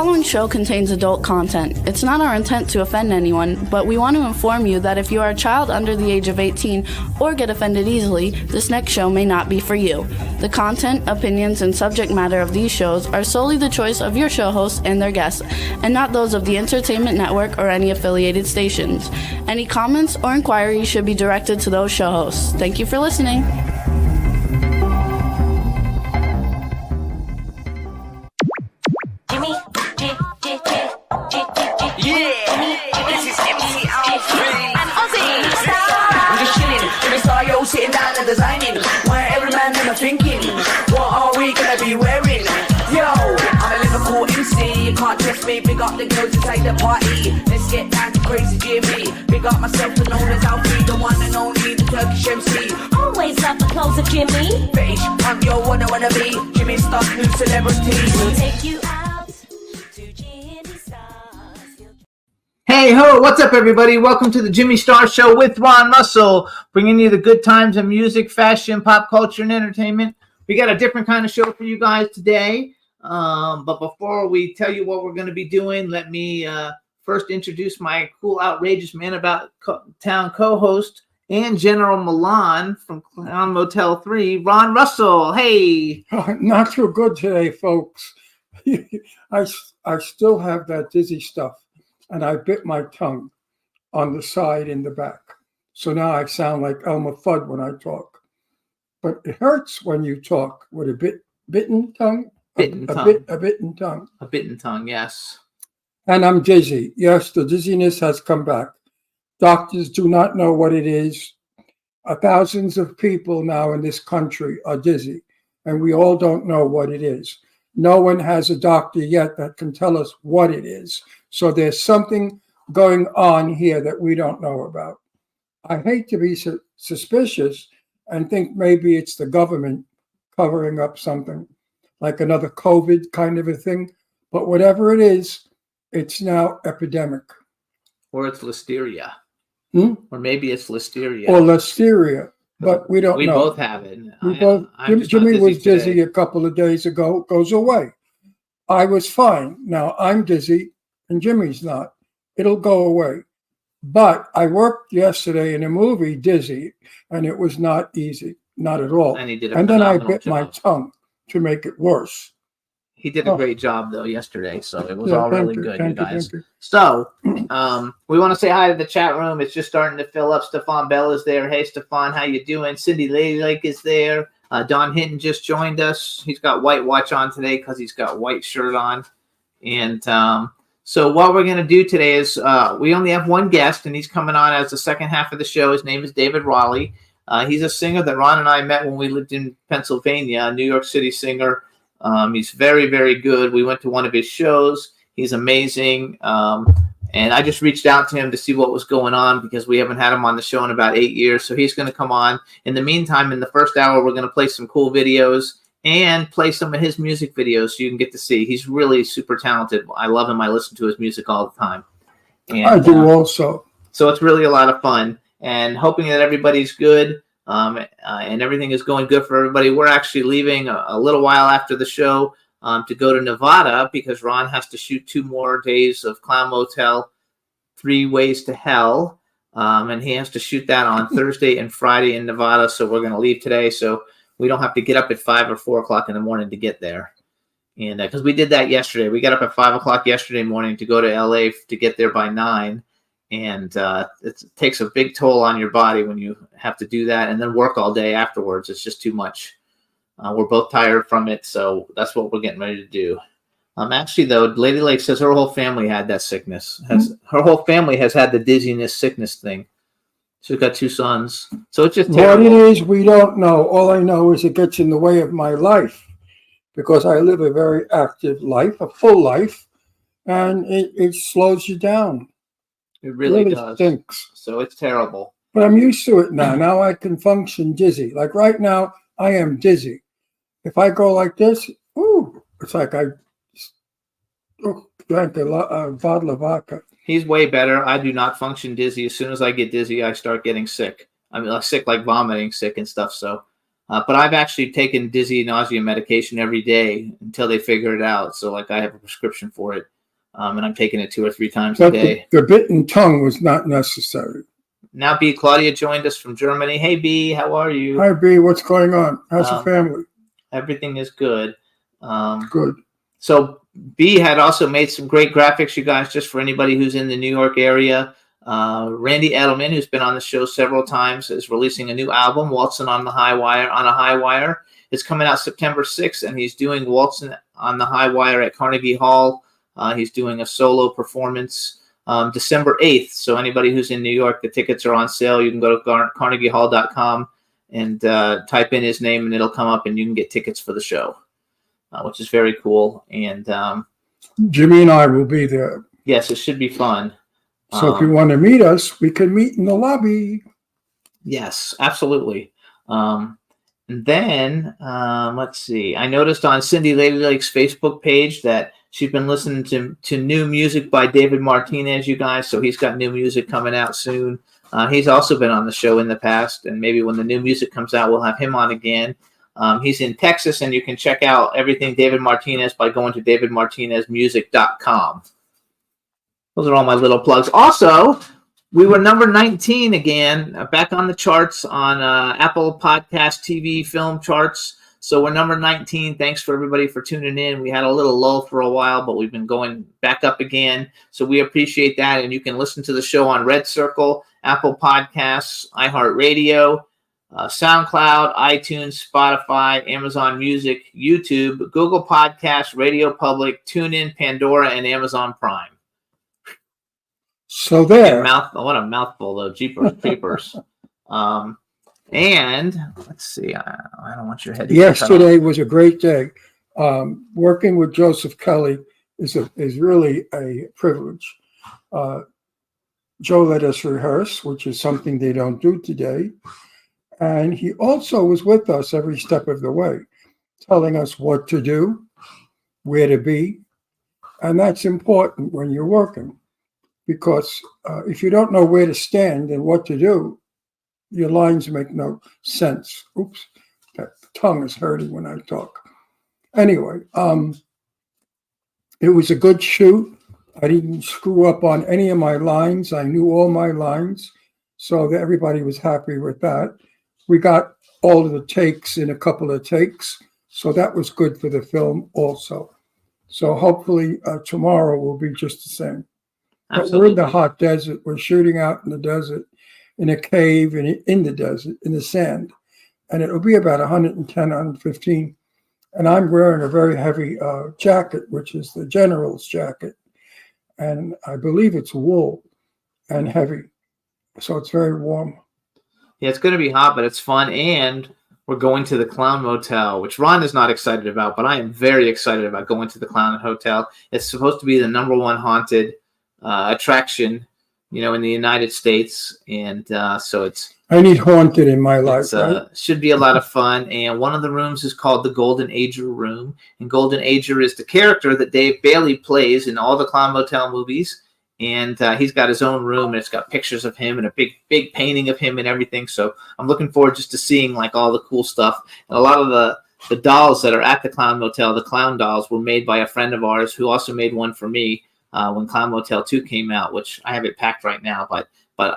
following show contains adult content. It's not our intent to offend anyone, but we want to inform you that if you are a child under the age of 18 or get offended easily, this next show may not be for you. The content, opinions, and subject matter of these shows are solely the choice of your show hosts and their guests, and not those of the Entertainment Network or any affiliated stations. Any comments or inquiries should be directed to those show hosts. Thank you for listening. Sitting down and designing, where every man in a thinking, what are we gonna be wearing? Yo, I'm a Liverpool MC, you can't trust me, big up the girls inside the party. Let's get down to Crazy Jimmy, big up myself and known as Alfie, the one and only, the Turkish MC. Always love the clothes of Jimmy. Bitch, I'm your wanna be, Jimmy Star's new celebrity. We'll take you out to Jimmy Star's. Hey ho, what's up everybody? Welcome to the Jimmy Star Show with Ron Russell, bringing you the good times of music, fashion, pop culture, and entertainment. We got a different kind of show for you guys today. But before we tell you what we're going to be doing, let me first introduce my cool, outrageous man about town co-host and General Milan from Clown Motel 3, Ron Russell. Hey. Not so good today, folks. I still have that dizzy stuff. And I bit my tongue on the side in the back. So now I sound like Elmer Fudd when I talk. But it hurts when you talk with a bitten tongue. A bitten tongue. A bitten tongue, yes. And I'm dizzy. Yes, the dizziness has come back. Doctors do not know what it is. Thousands of people now in this country are dizzy. And we all don't know what it is. No one has a doctor yet that can tell us what it is. So there's something going on here that we don't know about. I hate to be suspicious and think maybe it's the government covering up something, like another COVID kind of a thing. But whatever it is, it's now epidemic. Or it's listeria. Or maybe it's listeria. Or listeria. But we don't know. We both have it. Jimmy was dizzy a couple of days ago, goes away. I was fine. Now I'm dizzy and Jimmy's not. It'll go away. But I worked yesterday in a movie, Dizzy, and it was not easy, not at all. And then I bit my tongue to make it worse. He did a great job, though, yesterday, so it was all really good, you guys. So, we want to say hi to the chat room. It's just starting to fill up. Stefan Bell is there. Hey, Stefan, how you doing? Cindy Ladylake is there. Don Hinton just joined us. He's got white watch on today because he's got white shirt on. And so what we're going to do today is we only have one guest, and he's coming on as the second half of the show. His name is David Raleigh. He's a singer that Ron and I met when we lived in Pennsylvania, a New York City singer. He's very, very good. We went to one of his shows. He's amazing. And I just reached out to him to see what was going on because we haven't had him on the show in about 8 years. So he's going to come on. In the meantime, in the first hour, we're going to play some cool videos and play some of his music videos so you can get to see. He's really super talented. I love him. I listen to his music all the time. And, I do also. So it's really a lot of fun. And hoping that everybody's good. And everything is going good for everybody. We're actually leaving a little while after the show to go to Nevada because Ron has to shoot 2 more days of Clown Motel 3 Ways to Hell. And he has to shoot that on Thursday and Friday in Nevada. So we're going to leave today so we don't have to get up at 5 or 4 o'clock in the morning to get there. And because we did that yesterday. We got up at 5 o'clock yesterday morning to go to LA to get there by 9. And it takes a big toll on your body when you have to do that and then work all day afterwards. It's just too much. We're both tired from it, so that's what we're getting ready to do. Actually, though, Lady Lake says her whole family had that sickness. Her whole family has had the dizziness sickness thing. She's got 2 sons. So it's just terrible. What it is, we don't know. All I know is it gets in the way of my life because I live a very active life, a full life, and it slows you down. It really does. Stinks. So it's terrible. But I'm used to it now. Now I can function dizzy. Like right now, I am dizzy. If I go like this, it's like I drank a bottle of vodka. He's way better. I do not function dizzy. As soon as I get dizzy, I start getting sick. I mean, sick like vomiting, sick and stuff. So But I've actually taken dizzy nausea medication every day until they figure it out. So like I have a prescription for it, and I'm taking it 2 or 3 times a But day. the bitten tongue was not necessary. Now, B. Claudia joined us from Germany. Hey, B. How are you? Hi, B. What's going on? How's the family? Everything is good. Good. So B had also made some great graphics, you guys, just for anybody who's in the New York area. Randy Edelman, who's been on the show several times, is releasing a new album, Waltzing on the High Wire. On a High Wire. It's coming out September 6th, and he's doing Waltzing on the High Wire at Carnegie Hall. He's doing a solo performance December 8th. So anybody who's in New York, the tickets are on sale. You can go to carnegiehall.com and type in his name, and it'll come up, and you can get tickets for the show, which is very cool. And Jimmy and I will be there. yes, it should be fun. So if you want to meet us, we can meet in the lobby. Yes, absolutely. And then let's see. I noticed on Cindy Lady Lake's Facebook page that she's been listening to new music by David Martinez, you guys. So he's got new music coming out soon. He's also been on the show in the past, and maybe when the new music comes out, we'll have him on again. He's in Texas, and you can check out everything David Martinez by going to davidmartinezmusic.com. Those are all my little plugs. Also, we were number 19 again, back on the charts on Apple Podcast TV film charts. So we're number 19. Thanks for everybody for tuning in. We had a little lull for a while, but we've been going back up again. So we appreciate that. And you can listen to the show on Red Circle, Apple Podcasts, iHeartRadio, SoundCloud, iTunes, Spotify, Amazon Music, YouTube, Google Podcasts, Radio Public, TuneIn, Pandora, and Amazon Prime. So there. What a mouthful, though. Jeepers creepers. And let's see. I don't want your head to get cut Yesterday was a great day. Working with Joseph Kelly is really a privilege. Joe let us rehearse, which is something they don't do today. And he also was with us every step of the way, telling us what to do, where to be. And that's important when you're working, because if you don't know where to stand and what to do, your lines make no sense. Oops, that tongue is hurting when I talk. Anyway, it was a good shoot. I didn't screw up on any of my lines. I knew all my lines, so that everybody was happy with that. We got all of the takes in a couple of takes, so that was good for the film also. So hopefully tomorrow will be just the same. But we're in the hot desert. We're shooting out in the desert, in a cave, in the desert, in the sand. And it'll be about 110, 115. And I'm wearing a very heavy jacket, which is the general's jacket. And I believe it's wool and heavy. So it's very warm. Yeah, it's going to be hot, but it's fun. And we're going to the Clown Motel, which Ron is not excited about, but I am very excited about going to the Clown Hotel. It's supposed to be the #1 haunted attraction, in the United States. And so I need haunted in my life. Right? Should be a lot of fun. And one of the rooms is called the Golden Ager Room. And Golden Ager is the character that Dave Bailey plays in all the Clown Motel movies. And he's got his own room, and it's got pictures of him and a big painting of him and everything. So I'm looking forward just to seeing like all the cool stuff. And a lot of the dolls that are at the Clown Motel, the clown dolls, were made by a friend of ours who also made one for me when Clown Motel 2 came out, which I have it packed right now. But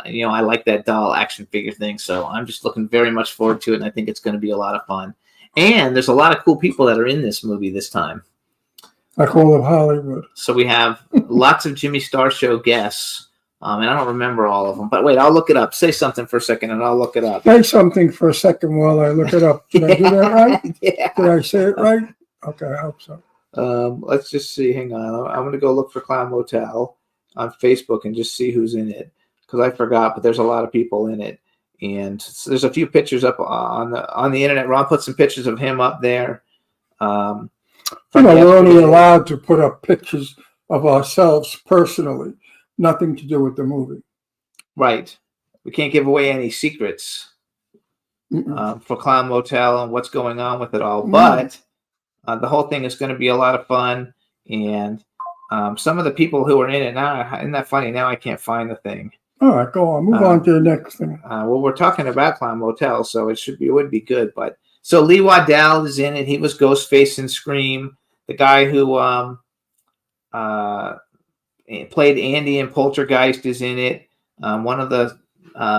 I like that doll action figure thing. So I'm just looking very much forward to it, and I think it's going to be a lot of fun. And there's a lot of cool people that are in this movie this time. Like all of Hollywood. So we have lots of Jimmy Star Show guests, and I don't remember all of them. But wait, I'll look it up. Say something for a second, and I'll look it up. Say something for a second while I look it up. Did I do that right? Yeah. Did I say it right? Okay, I hope so. Let's just see. Hang on. I'm going to go look for Clown Motel on Facebook and just see who's in it, because I forgot, but there's a lot of people in it. And so there's a few pictures up on the internet. Ron put some pictures of him up there. We're only allowed to put up pictures of ourselves personally, nothing to do with the movie. Right. We can't give away any secrets for Clown Motel and what's going on with it all. But the whole thing is going to be a lot of fun. And some of the people who are in it now, isn't that funny? Now I can't find the thing. All right, go on. Move on to the next thing. Well, we're talking about Clown Motel, so it would be good. But So Lee Waddell is in it. He was Ghostface in Scream. The guy who played Andy in Poltergeist is in it. One of the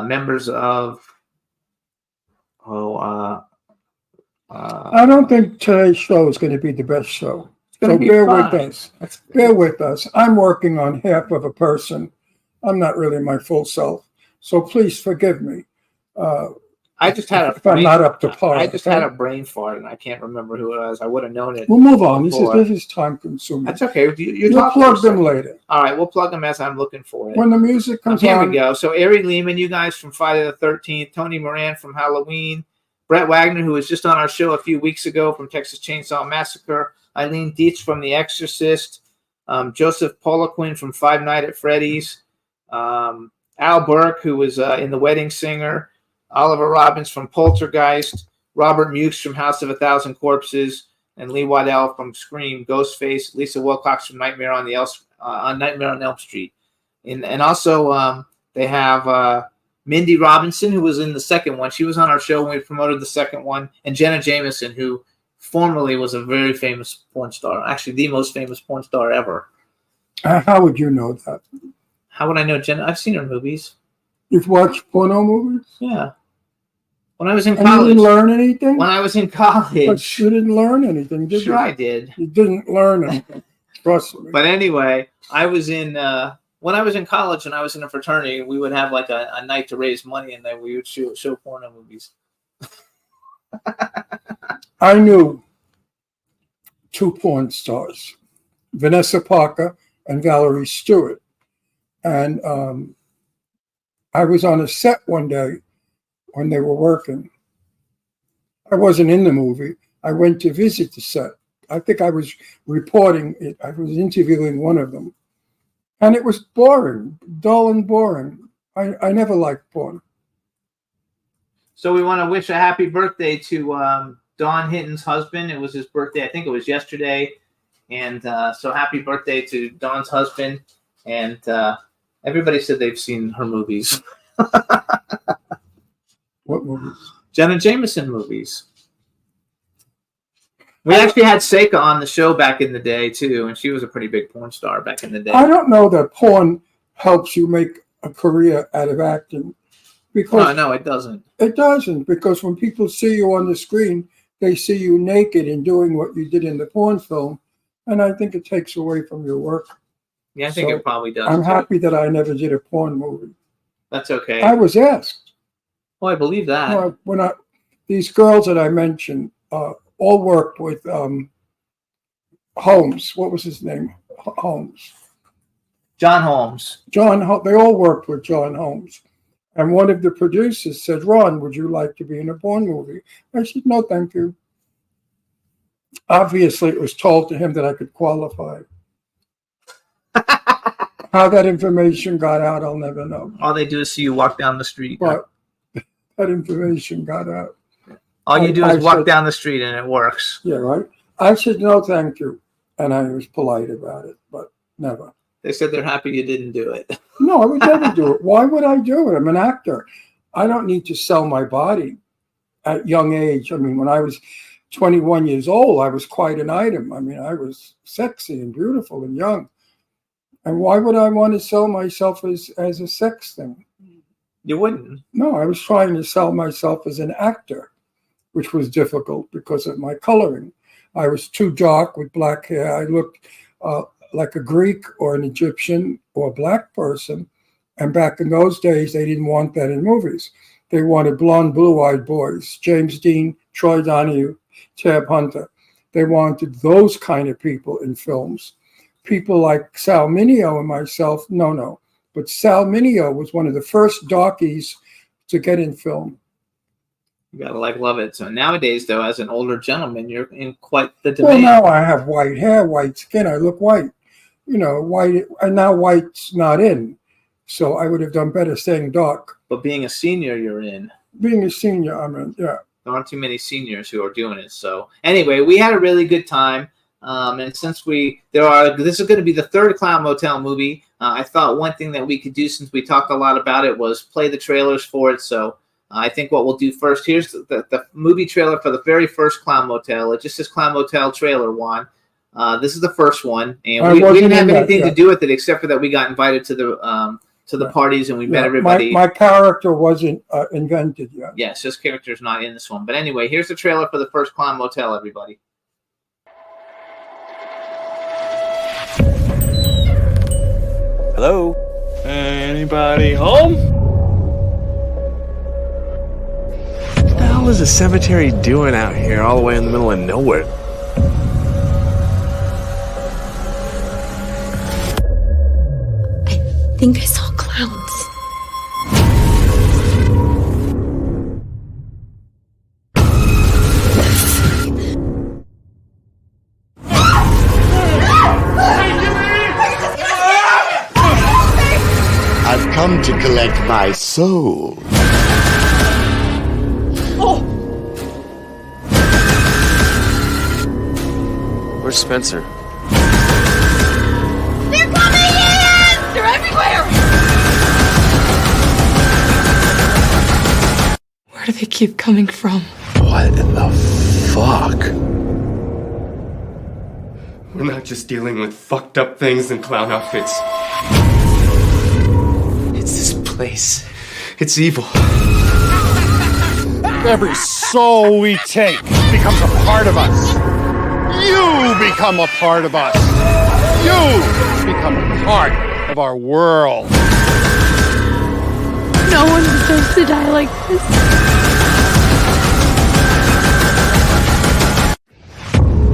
members of I don't think today's show is going to be the best show. gonna So be bear fun. with us. Bear with us. I'm working on half of a person. I'm not really my full self. So please forgive me. I just had a If I'm not up to par, I just okay? had a brain fart, and I can't remember who it was. I would have known it. We'll move on. Before. This is time consuming. That's okay. You We'll talk plug for a them second. later. All right, we'll plug them as I'm looking for it. When the music comes Here on, we go. So Ari Lehman, you guys from Friday the 13th, Tony Moran from Halloween, Brett Wagner, who was just on our show a few weeks ago from Texas Chainsaw Massacre, Eileen Dietz from The Exorcist, Joseph Poliquin from Five Nights at Freddy's, Al Burke, who was in The Wedding Singer, Oliver Robbins from Poltergeist, Robert Mukes from House of a Thousand Corpses, and Lee Waddell from Scream, Ghostface, Lisa Wilcox from Nightmare on Elm Street. And also they have Mindy Robinson, who was in the second one. She was on our show when we promoted the second one. And Jenna Jameson, who formerly was a very famous porn star. Actually, the most famous porn star ever. how would you know that? How would I know Jenna? I've seen her movies. You've watched porno movies? Yeah. When I was in And you college. didn't learn anything? When I was in But college. you didn't learn anything, did Sure you? I did. You didn't learn anything. Trust me. But anyway, I was in when I was in college and I was in a fraternity, we would have like a night to raise money, and then we would show porno movies. I knew two porn stars, Vanessa Parker and Valerie Stewart. And I was on a set one day when they were working. I wasn't in the movie. I went to visit the set. I think I was reporting it. I was interviewing one of them. And it was boring, dull and boring. I never liked porn. So we want to wish a happy birthday to Don Hinton's husband. It was his birthday. I think it was yesterday. And so happy birthday to Don's husband. And everybody said they've seen her movies. What movies? Jenna Jameson movies. We actually had Seika on the show back in the day, too. And she was a pretty big porn star back in the day. I don't know that porn helps you make a career out of acting. Because No, it doesn't. it doesn't, because when people see you on the screen, they see you naked and doing what you did in the porn film. And I think it takes away from your work. Yeah, I think So, it probably does. I'm too. happy that I never did a porn movie. That's okay. I was asked. I believe that. These girls that I mentioned all worked with Holmes. What was his name? Holmes. John Holmes. They all worked with John Holmes. And one of the producers said, Ron, would you like to be in a porn movie? I said, no, thank you. Obviously, it was told to him that I could qualify. How that information got out, I'll never know. All they do is see you walk down the street. But that information got out. All you do I is walk said- down the street and it works. Yeah, right? I said, no, thank you. And I was polite about it, but never. They said they're happy you didn't do it. No, I would never do it. Why would I do it? I'm an actor. I don't need to sell my body at young age. I mean, when I was 21 years old, I was quite an item. I mean, I was sexy and beautiful and young. And why would I want to sell myself as a sex thing? You wouldn't. No, I was trying to sell myself as an actor, which was difficult because of my coloring. I was too dark with black hair. I looked like a Greek or an Egyptian or a black person. And back in those days, they didn't want that in movies. They wanted blonde, blue-eyed boys, James Dean, Troy Donahue, Tab Hunter. They wanted those kind of people in films. People like Sal Mineo and myself, no. But Sal Mineo was one of the first darkies to get in film. You gotta love it. So nowadays, though, as an older gentleman, you're in quite the Well, demand. now I have white hair, white skin. I look white. White, and now white's not in. So I would have done better staying dark. But being a senior, you're in. Being a senior, yeah. There aren't too many seniors who are doing it. So anyway, we had a really good time. And since this is going to be the third Clown Motel movie, I thought one thing that we could do, since we talked a lot about it, was play the trailers for it. So I think what we'll do first, here's the movie trailer for the very first Clown Motel. It just says Clown Motel trailer, Juan. This is the first one, and we didn't have anything to do with it except for that we got invited to the parties and we met everybody. My character wasn't invented yet. Yes, his character's not in this one. But anyway, here's the trailer for the first Clown Motel, everybody. Hello? Anybody home? What the hell is a cemetery doing out here all the way in the middle of nowhere? I think I saw clowns. I've come to collect my soul. Where's Spencer? They're coming in! They're everywhere! Where do they keep coming from? What in the fuck? We're not just dealing with fucked up things and clown outfits. It's this place. It's evil. Every soul we take becomes a part of us. You become a part of us. You become a part of our world. No one deserves to die like this.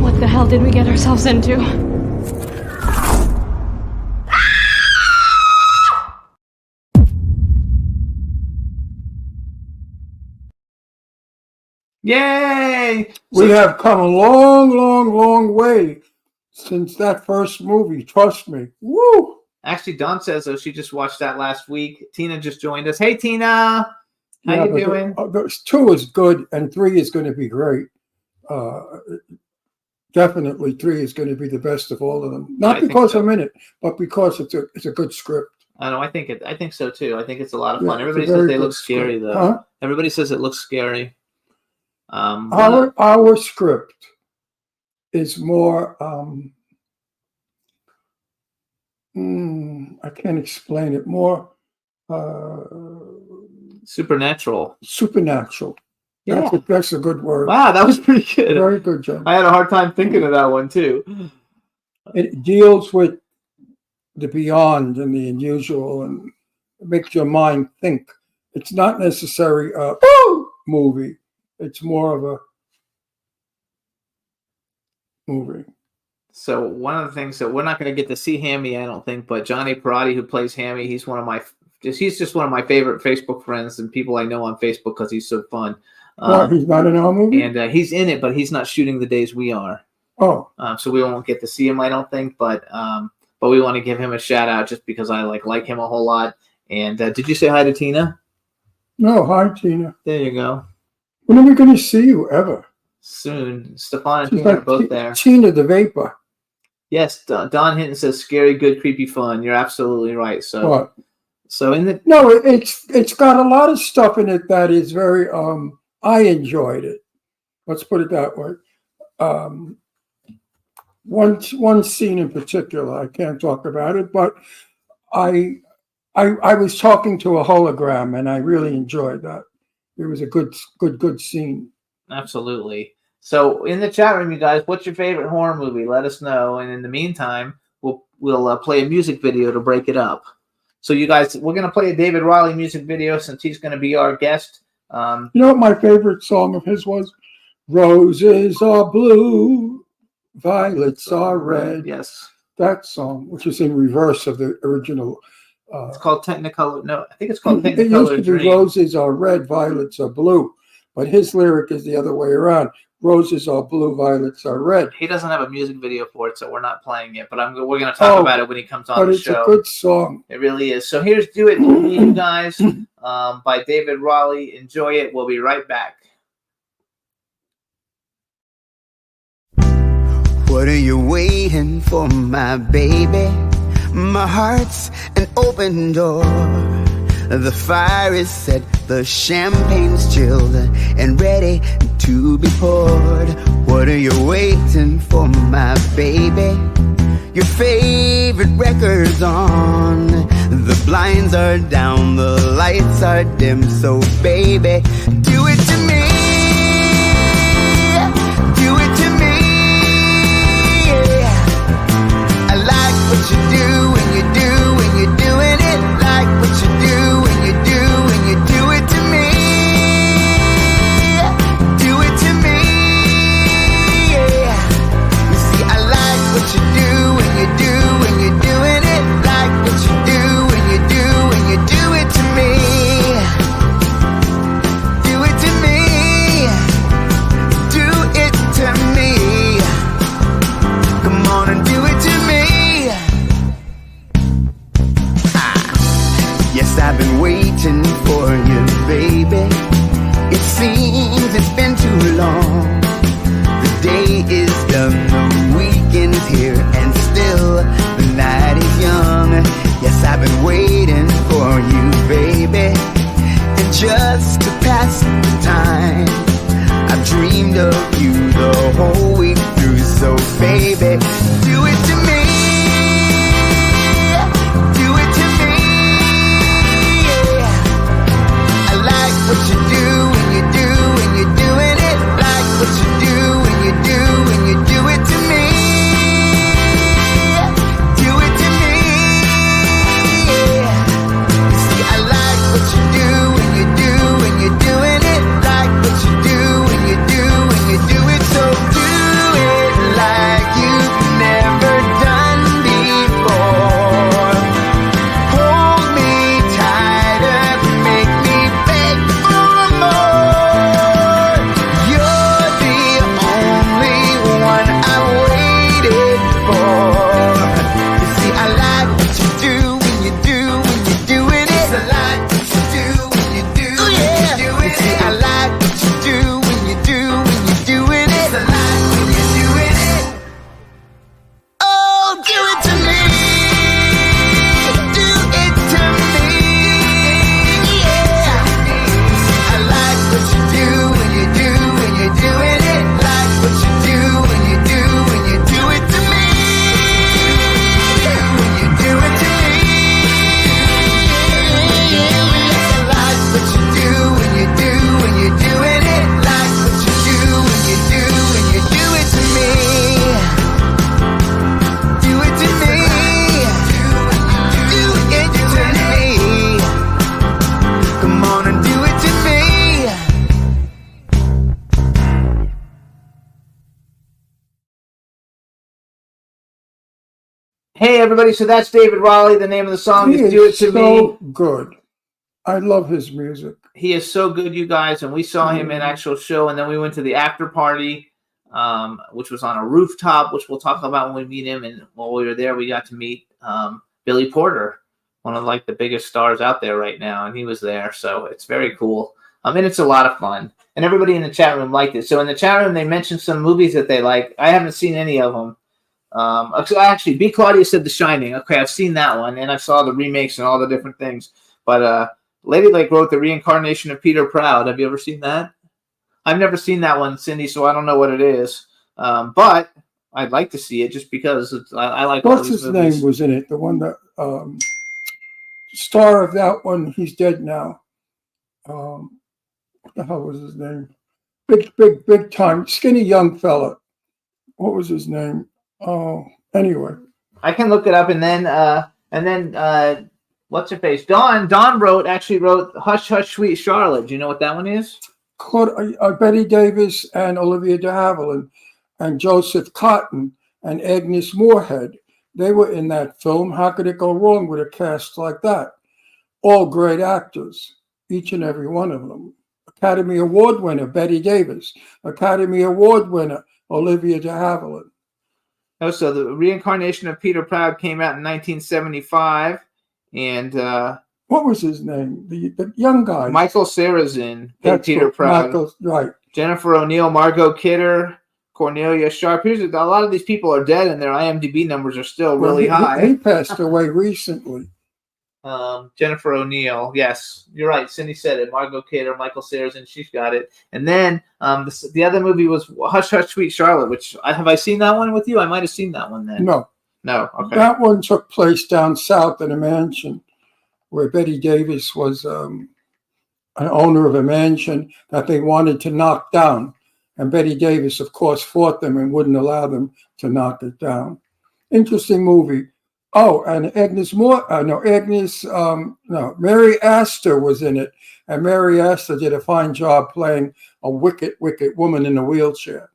What the hell did we get ourselves into? Yay! We have come a long, long, long way since that first movie. Trust me. Woo! Actually, Dawn says she just watched that last week. Tina just joined us. Hey, Tina. How you doing? Two is good, and 3 is going to be great. Definitely, 3 is going to be the best of all of them. Not because I'm in it, but because it's a good script. I know. I think so too. I think it's a lot of fun. Yeah, Everybody it's a says very they good look scary script. though. Huh? Everybody says it looks scary. Our script is more. I can't explain it. More Supernatural. supernatural. Yeah. That's a good word. Wow, that was pretty good. Very good, John. I had a hard time thinking of that one too. It deals with the beyond and the unusual, and it makes your mind think. It's not necessarily a movie. It's more of a movie. So one of the things that we're not going to get to see Hammy, I don't think, but Johnny Parati, who plays Hammy, he's just one of my favorite Facebook friends and people I know on Facebook because he's so fun. He's not in our movie? And he's in it, but he's not shooting the days we are. Oh. So we won't get to see him, I don't think, but we want to give him a shout out just because I like him a whole lot. And did you say hi to Tina? No, hi, Tina. There you go. When are we going to see you ever? Soon. Stefan and She's Tina are like both there. Tina the Vapor. Yes, Don Hinton says scary, good, creepy, fun. You're absolutely right. So, What? so in the No, it's got a lot of stuff in it that is very. I enjoyed it. Let's put it that way. One scene in particular, I can't talk about it, but I was talking to a hologram, and I really enjoyed that. It was a good scene. Absolutely. So in the chat room, you guys, what's your favorite horror movie? Let us know. And in the meantime, we'll play a music video to break it up. So you guys, we're gonna play a David Riley music video since he's gonna be our guest. You know what my favorite song of his was? Roses are blue, violets are red. Yes. That song, which is in reverse of the original. It's called Technicolor. No, I think it's called It used Technicolor to be Dream. roses are red, violets are blue. But his lyric is the other way around. Roses are blue, violets are red. He doesn't have a music video for it, so we're not playing it. But we're going to talk about it when he comes on But the it's show. a good song. It really is. So here's "Do It For Me," you guys, by David Raleigh. Enjoy it. We'll be right back. What are you waiting for, my baby? My heart's an open door. The fire is set, the champagne's chilled and ready to be poured. What are you waiting for, my baby? Your favorite record's on. The blinds are down, the lights are dim. So baby, do it to me. Do it to me. I like what you do when you do when you're doing it. Like what you do when you do when you do it to me. Do it to me. You see, I like what you do when you do when you're doing it. Like what you do when you do when you do it to me. Do it to me. Do it to me. Come on and do it to me. Yes, I've been waiting for you, baby. It seems it's been too long. The day is done, the weekend's here, and still the night is young. Yes, I've been waiting for you, baby. And just to pass the time, I've dreamed of you the whole week through. So baby, do it to me. Do it to me. I like what you do when you do when you're doing it. Like what you do when you do when you do it to me. Do it to me. You see, I like what you do when you do when you're doing it. Like what you do when you do when you do it. So do it like you've never done before. Hold me tighter, make me beg for more. You're the only one I waited for. You see, I like what you do when you do when you're doing it. I like what you do when you do when you're doing it. See, I like what you do when you do when you're doing it. I like when you're doing it. Oh, do it to me. Do it to me. Yeah. I like what you do when you do when you're doing it. Like what you do when you do when you do it to me. When you do it to me. I like what you do when you do when you're doing it. Like what you do when you do when you do it to me. Do it to me. Do it to me. Come on and do it to me. Hey everybody, so that's David Raleigh. The name of the song He is "Do It is to so Me." good. I love his music. He is so good, you guys. And we saw him in actual show, and then we went to the after party, which was on a rooftop, which we'll talk about when we meet him. And while we were there, we got to meet Billy Porter, one of like the biggest stars out there right now, and he was there. So it's very cool. And it's a lot of fun. And everybody in the chat room liked it. So in the chat room, they mentioned some movies that they like. I haven't seen any of them. So actually, B. Claudia said The Shining. Okay, I've seen that one, and I saw the remakes and all the different things. But Lady Lake wrote The Reincarnation of Peter Proud. Have you ever seen that? I've never seen that one, Cindy, so I don't know what it is. But I'd like to see it just because I like all What's these his movies. name was in it? The one that star of that one. He's dead now. What the hell was his name? Big time, skinny young fella. What was his name? Oh, anyway. I can look it up, and then what's her face? Dawn actually wrote Hush Hush Sweet Charlotte. Do you know what that one is? Betty Davis and Olivia de Havilland and Joseph Cotton and Agnes Moorehead. They were in that film. How could it go wrong with a cast like that? All great actors, each and every one of them. Academy Award winner, Betty Davis. Academy Award winner, Olivia de Havilland. Oh, so The Reincarnation of Peter Proud came out in 1975, and what was his name? The young guy. Michael Sarrazin played That's Peter what- Proud. Michael, right. Jennifer O'Neill, Margot Kidder, Cornelia Sharp. Here's a lot of these people are dead, and their IMDb numbers are still really Well, high. He passed away recently. Jennifer O'Neill. Yes, you're right. Cindy said it. Margot Kidder, Michael Cera's, and she's got it. And then the other movie was Hush Hush Sweet Charlotte, which have I seen that one with you? I might have seen that one then. No, Okay. that one took place down south in a mansion where Betty Davis was an owner of a mansion that they wanted to knock down. And Betty Davis, of course, fought them and wouldn't allow them to knock it down. Interesting movie. Oh, and Mary Astor was in it. And Mary Astor did a fine job playing a wicked, wicked woman in a wheelchair.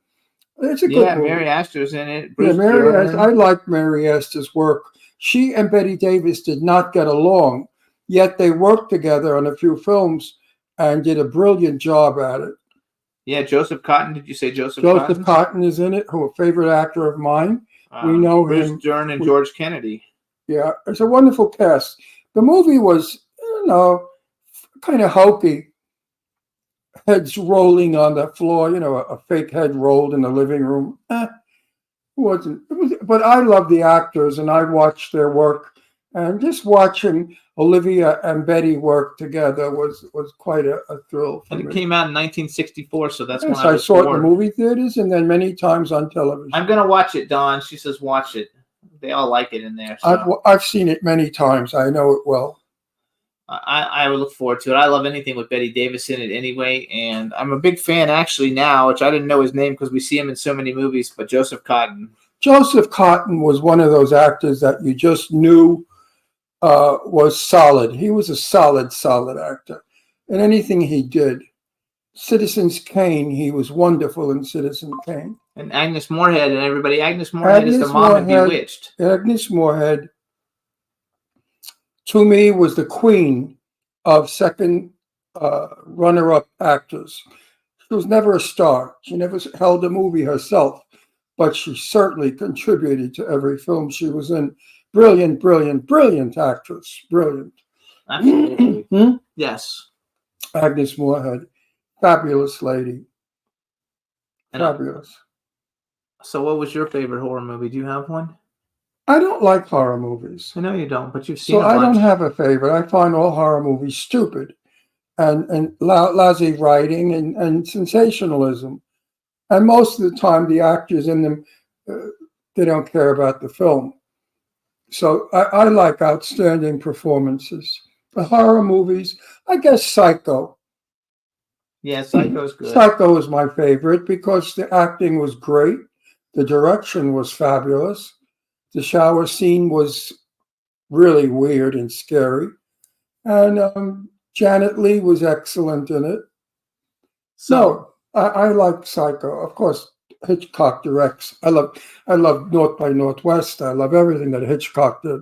It's a good movie. Mary Astor's in it. Yeah, Bruce I like Mary Astor's work. She and Betty Davis did not get along, yet they worked together on a few films and did a brilliant job at it. Yeah, Joseph Cotton. Did you say Joseph Joseph Cotton is in it, who a favorite actor of mine. We know Bruce him. Dern and George Kennedy. Yeah, it's a wonderful cast. The movie was, kind of hokey. Heads rolling on the floor, a fake head rolled in the living room. But I love the actors and I watched their work. And just watching Olivia and Betty work together was quite a thrill for And me. it came out in 1964, so that's Yes, when I was saw it in born. the movie theaters and then many times on television. I'm gonna watch it, Dawn. She says watch it. They all like it in there. So I've seen it many times. I know it well. I would look forward to it. I love anything with Betty Davis in it anyway, and I'm a big fan actually now, which I didn't know his name because we see him in so many movies. But Joseph Cotton. Joseph Cotton was one of those actors that you just knew was solid. He was a solid actor in anything he did. Citizen Kane, he was wonderful in Citizen Kane. And Agnes Moorehead and everybody. Agnes Moorehead is the mom of Bewitched. Agnes Moorehead, to me, was the queen of second runner-up actors. She was never a star. She never held a movie herself, but she certainly contributed to every film she was in. Brilliant, brilliant, brilliant actress. Brilliant. Absolutely. Yes. Agnes Moorehead. Fabulous lady. And Fabulous. So what was your favorite horror movie? Do you have one? I don't like horror movies. I know you don't, but you've seen So a I bunch. don't have a favorite. I find all horror movies stupid and lousy writing and sensationalism. And most of the time, the actors in them, they don't care about the film. So I like outstanding performances. The horror movies, I guess Psycho. Yeah, Psycho's good. Psycho is my favorite because the acting was great. The direction was fabulous. The shower scene was really weird and scary. And Janet Leigh was excellent in it. So I like Psycho. Of course, Hitchcock directs. I love North by Northwest. I love everything that Hitchcock did.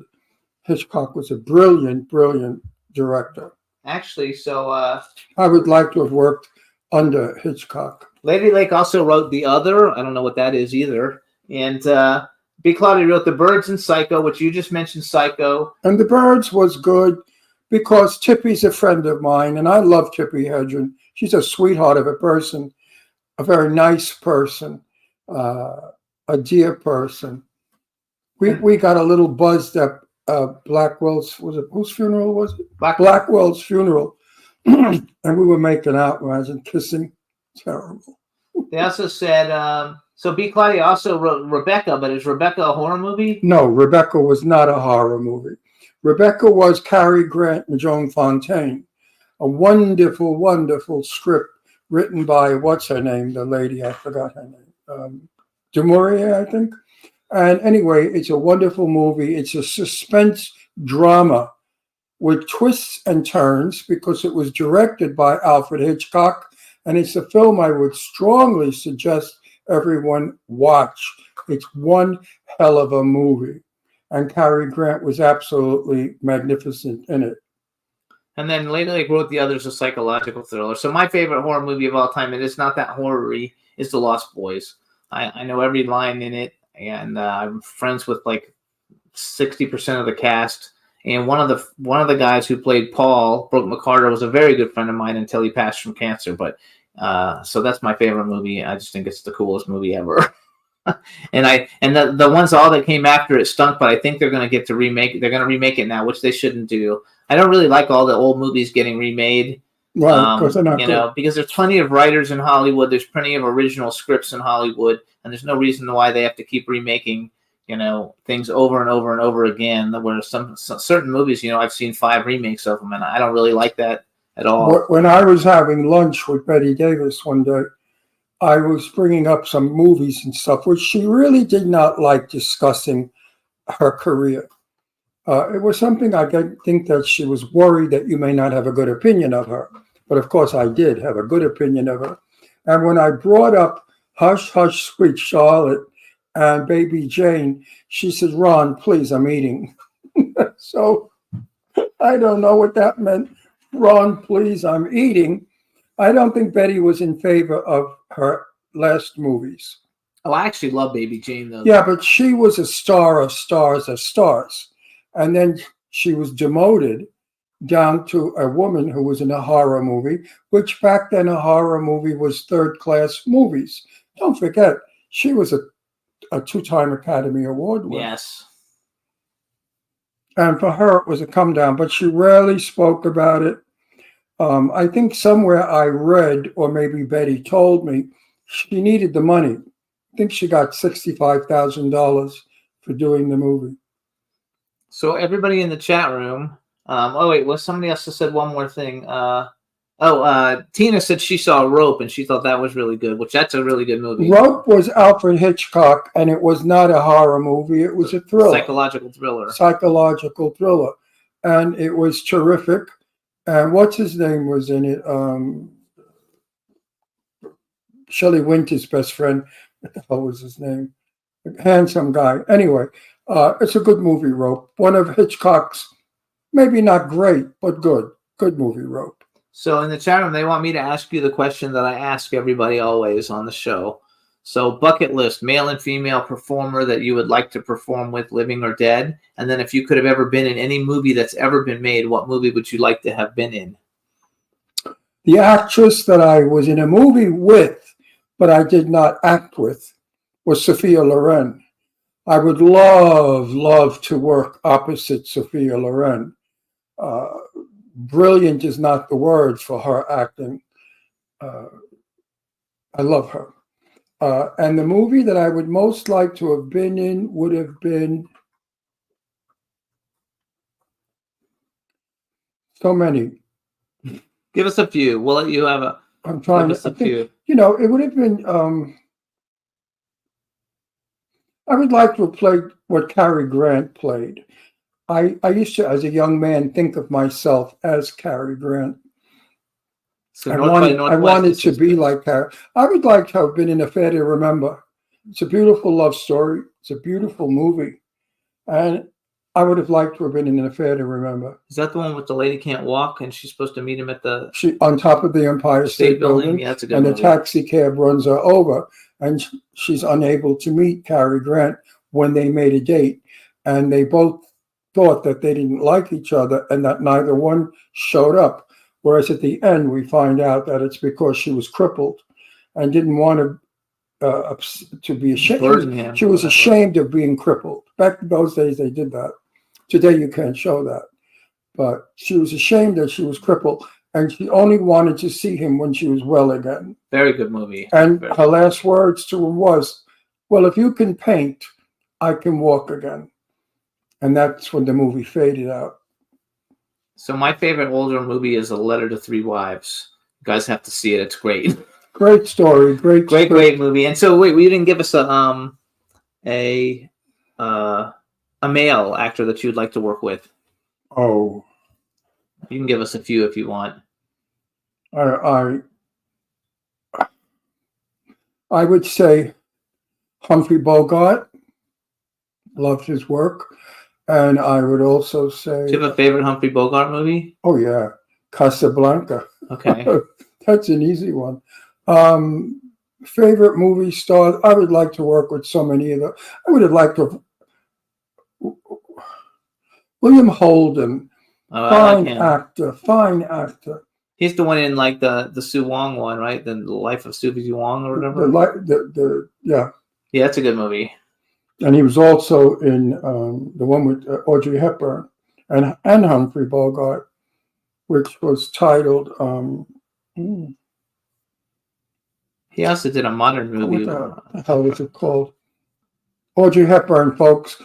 Hitchcock was a brilliant, brilliant director. Actually, I would like to have worked under Hitchcock. Lady Lake also wrote The Other. I don't know what that is either. And B. Claudia wrote The Birds and Psycho, which you just mentioned, Psycho. And The Birds was good because Tippy's a friend of mine, and I love Tippi Hedren. She's a sweetheart of a person, a very nice person, a dear person. We got a little buzzed at Blackwell's, whose funeral was it? Blackwell's funeral. And we were making out, imagine kissing. Terrible. They also said, so B. Claudia also wrote Rebecca, but is Rebecca a horror movie? No, Rebecca was not a horror movie. Rebecca was Cary Grant and Joan Fontaine. A wonderful, wonderful script written by, what's her name, the lady, I forgot her name, Du Maurier, I think. And anyway, it's a wonderful movie. It's a suspense drama with twists and turns because it was directed by Alfred Hitchcock. And it's a film I would strongly suggest everyone watch. It's one hell of a movie. And Cary Grant was absolutely magnificent in it. And then Lady Lake wrote The Other's a psychological thriller. So my favorite horror movie of all time, and it's not that horror-y, is The Lost Boys. I know every line in it, and I'm friends with like 60% of the cast. And one of the guys who played Paul, Brooke McCarter, was a very good friend of mine until he passed from cancer. But so that's my favorite movie. I just think it's the coolest movie ever. and the ones all that came after it stunk, but I think they're going to get to remake. They're going to remake it now, which they shouldn't do. I don't really like all the old movies getting remade. Right, because they're not you good. know, because there's plenty of writers in Hollywood. There's plenty of original scripts in Hollywood, and there's no reason why they have to keep remaking, you know, things over and over and over again. Where some certain movies, you know, I've seen 5 remakes of them, and I don't really like that at all. When I was having lunch with Betty Davis one day, I was bringing up some movies and stuff, which she really did not like discussing her career. It was something I think that she was worried that you may not have a good opinion of her. But of course, I did have a good opinion of her. And when I brought up Hush, Hush, Sweet Charlotte and Baby Jane, she said, Ron, please, I'm eating. So I don't know what that meant. Ron, please, I'm eating. I don't think Betty was in favor of her last movies. Oh, I actually love Baby Jane, though. Yeah, but she was a star of stars of stars. And then she was demoted down to a woman who was in a horror movie, which back then a horror movie was third-class movies. Don't forget, she was a 2-time Academy Award winner. Yes. And for her, it was a come down, but she rarely spoke about it. I think somewhere I read, or maybe Betty told me, she needed the money. I think she got $65,000 for doing the movie. So everybody in the chat room. Oh wait, well somebody else just said one more thing. Tina said she saw Rope and she thought that was really good, which that's a really good movie. Rope was Alfred Hitchcock, and it was not a horror movie. It was a thriller. Psychological thriller. Psychological thriller. And it was terrific. And what's his name was in it? Shelley Winter's best friend. What the hell was his name? Handsome guy. Anyway, it's a good movie, Rope. One of Hitchcock's, maybe not great, but good. Good movie, Rope. So in the chat room, they want me to ask you the question that I ask everybody always on the show. So bucket list, male and female performer that you would like to perform with, living or dead. And then if you could have ever been in any movie that's ever been made, what movie would you like to have been in? The actress that I was in a movie with, but I did not act with, was Sophia Loren. I would love to work opposite Sophia Loren. Brilliant is not the word for her acting. I love her. And the movie that I would most like to have been in would have been so many. Give us a few. We'll let you have a. I'm trying give us to a few. You know, it would have been. I would like to have played what Cary Grant played. I used to, as a young man, think of myself as Cary Grant. So I North by Northwest wanted is to just be good. like Cary. I would like to have been in Affair to Remember. It's a beautiful love story. It's a beautiful movie. And I would have liked to have been in An Affair to Remember. Is that the one with the lady can't walk and she's supposed to meet him at the She on top of the Empire State Building, Yeah, that's a good and movie. the taxi cab runs her over, and she's unable to meet Cary Grant when they made a date. And they both thought that they didn't like each other and that neither one showed up. Whereas at the end, we find out that it's because she was crippled and didn't want to be ashamed. Burden him. She was ashamed of being crippled. Back in those days, they did that. Today, you can't show that. But she was ashamed that she was crippled, and she only wanted to see him when she was well again. Very good movie. And Very her last words to him was, well, if you can paint, I can walk again. And that's when the movie faded out. So my favorite older movie is A Letter to Three Wives. You guys have to see it. It's great. Great story. Great Movie. And so wait, we didn't give us a male actor that you'd like to work with. Oh, You can give us a few if you want. I would say Humphrey Bogart. Loved his work. And I would also say, Do you have a favorite Humphrey Bogart movie? oh yeah, Casablanca. Okay. That's an easy one. Favorite movie stars? I would like to work with so many of them. I would have liked to. William Holden, I like him. fine actor. He's the one in like the Sue Wong one, right? The Life of Sue Wong or whatever. Yeah, Yeah, that's a good movie. and he was also in the one with Audrey Hepburn, and Humphrey Bogart, which was titled, He also did a modern movie. what the hell was it called? Audrey Hepburn, folks.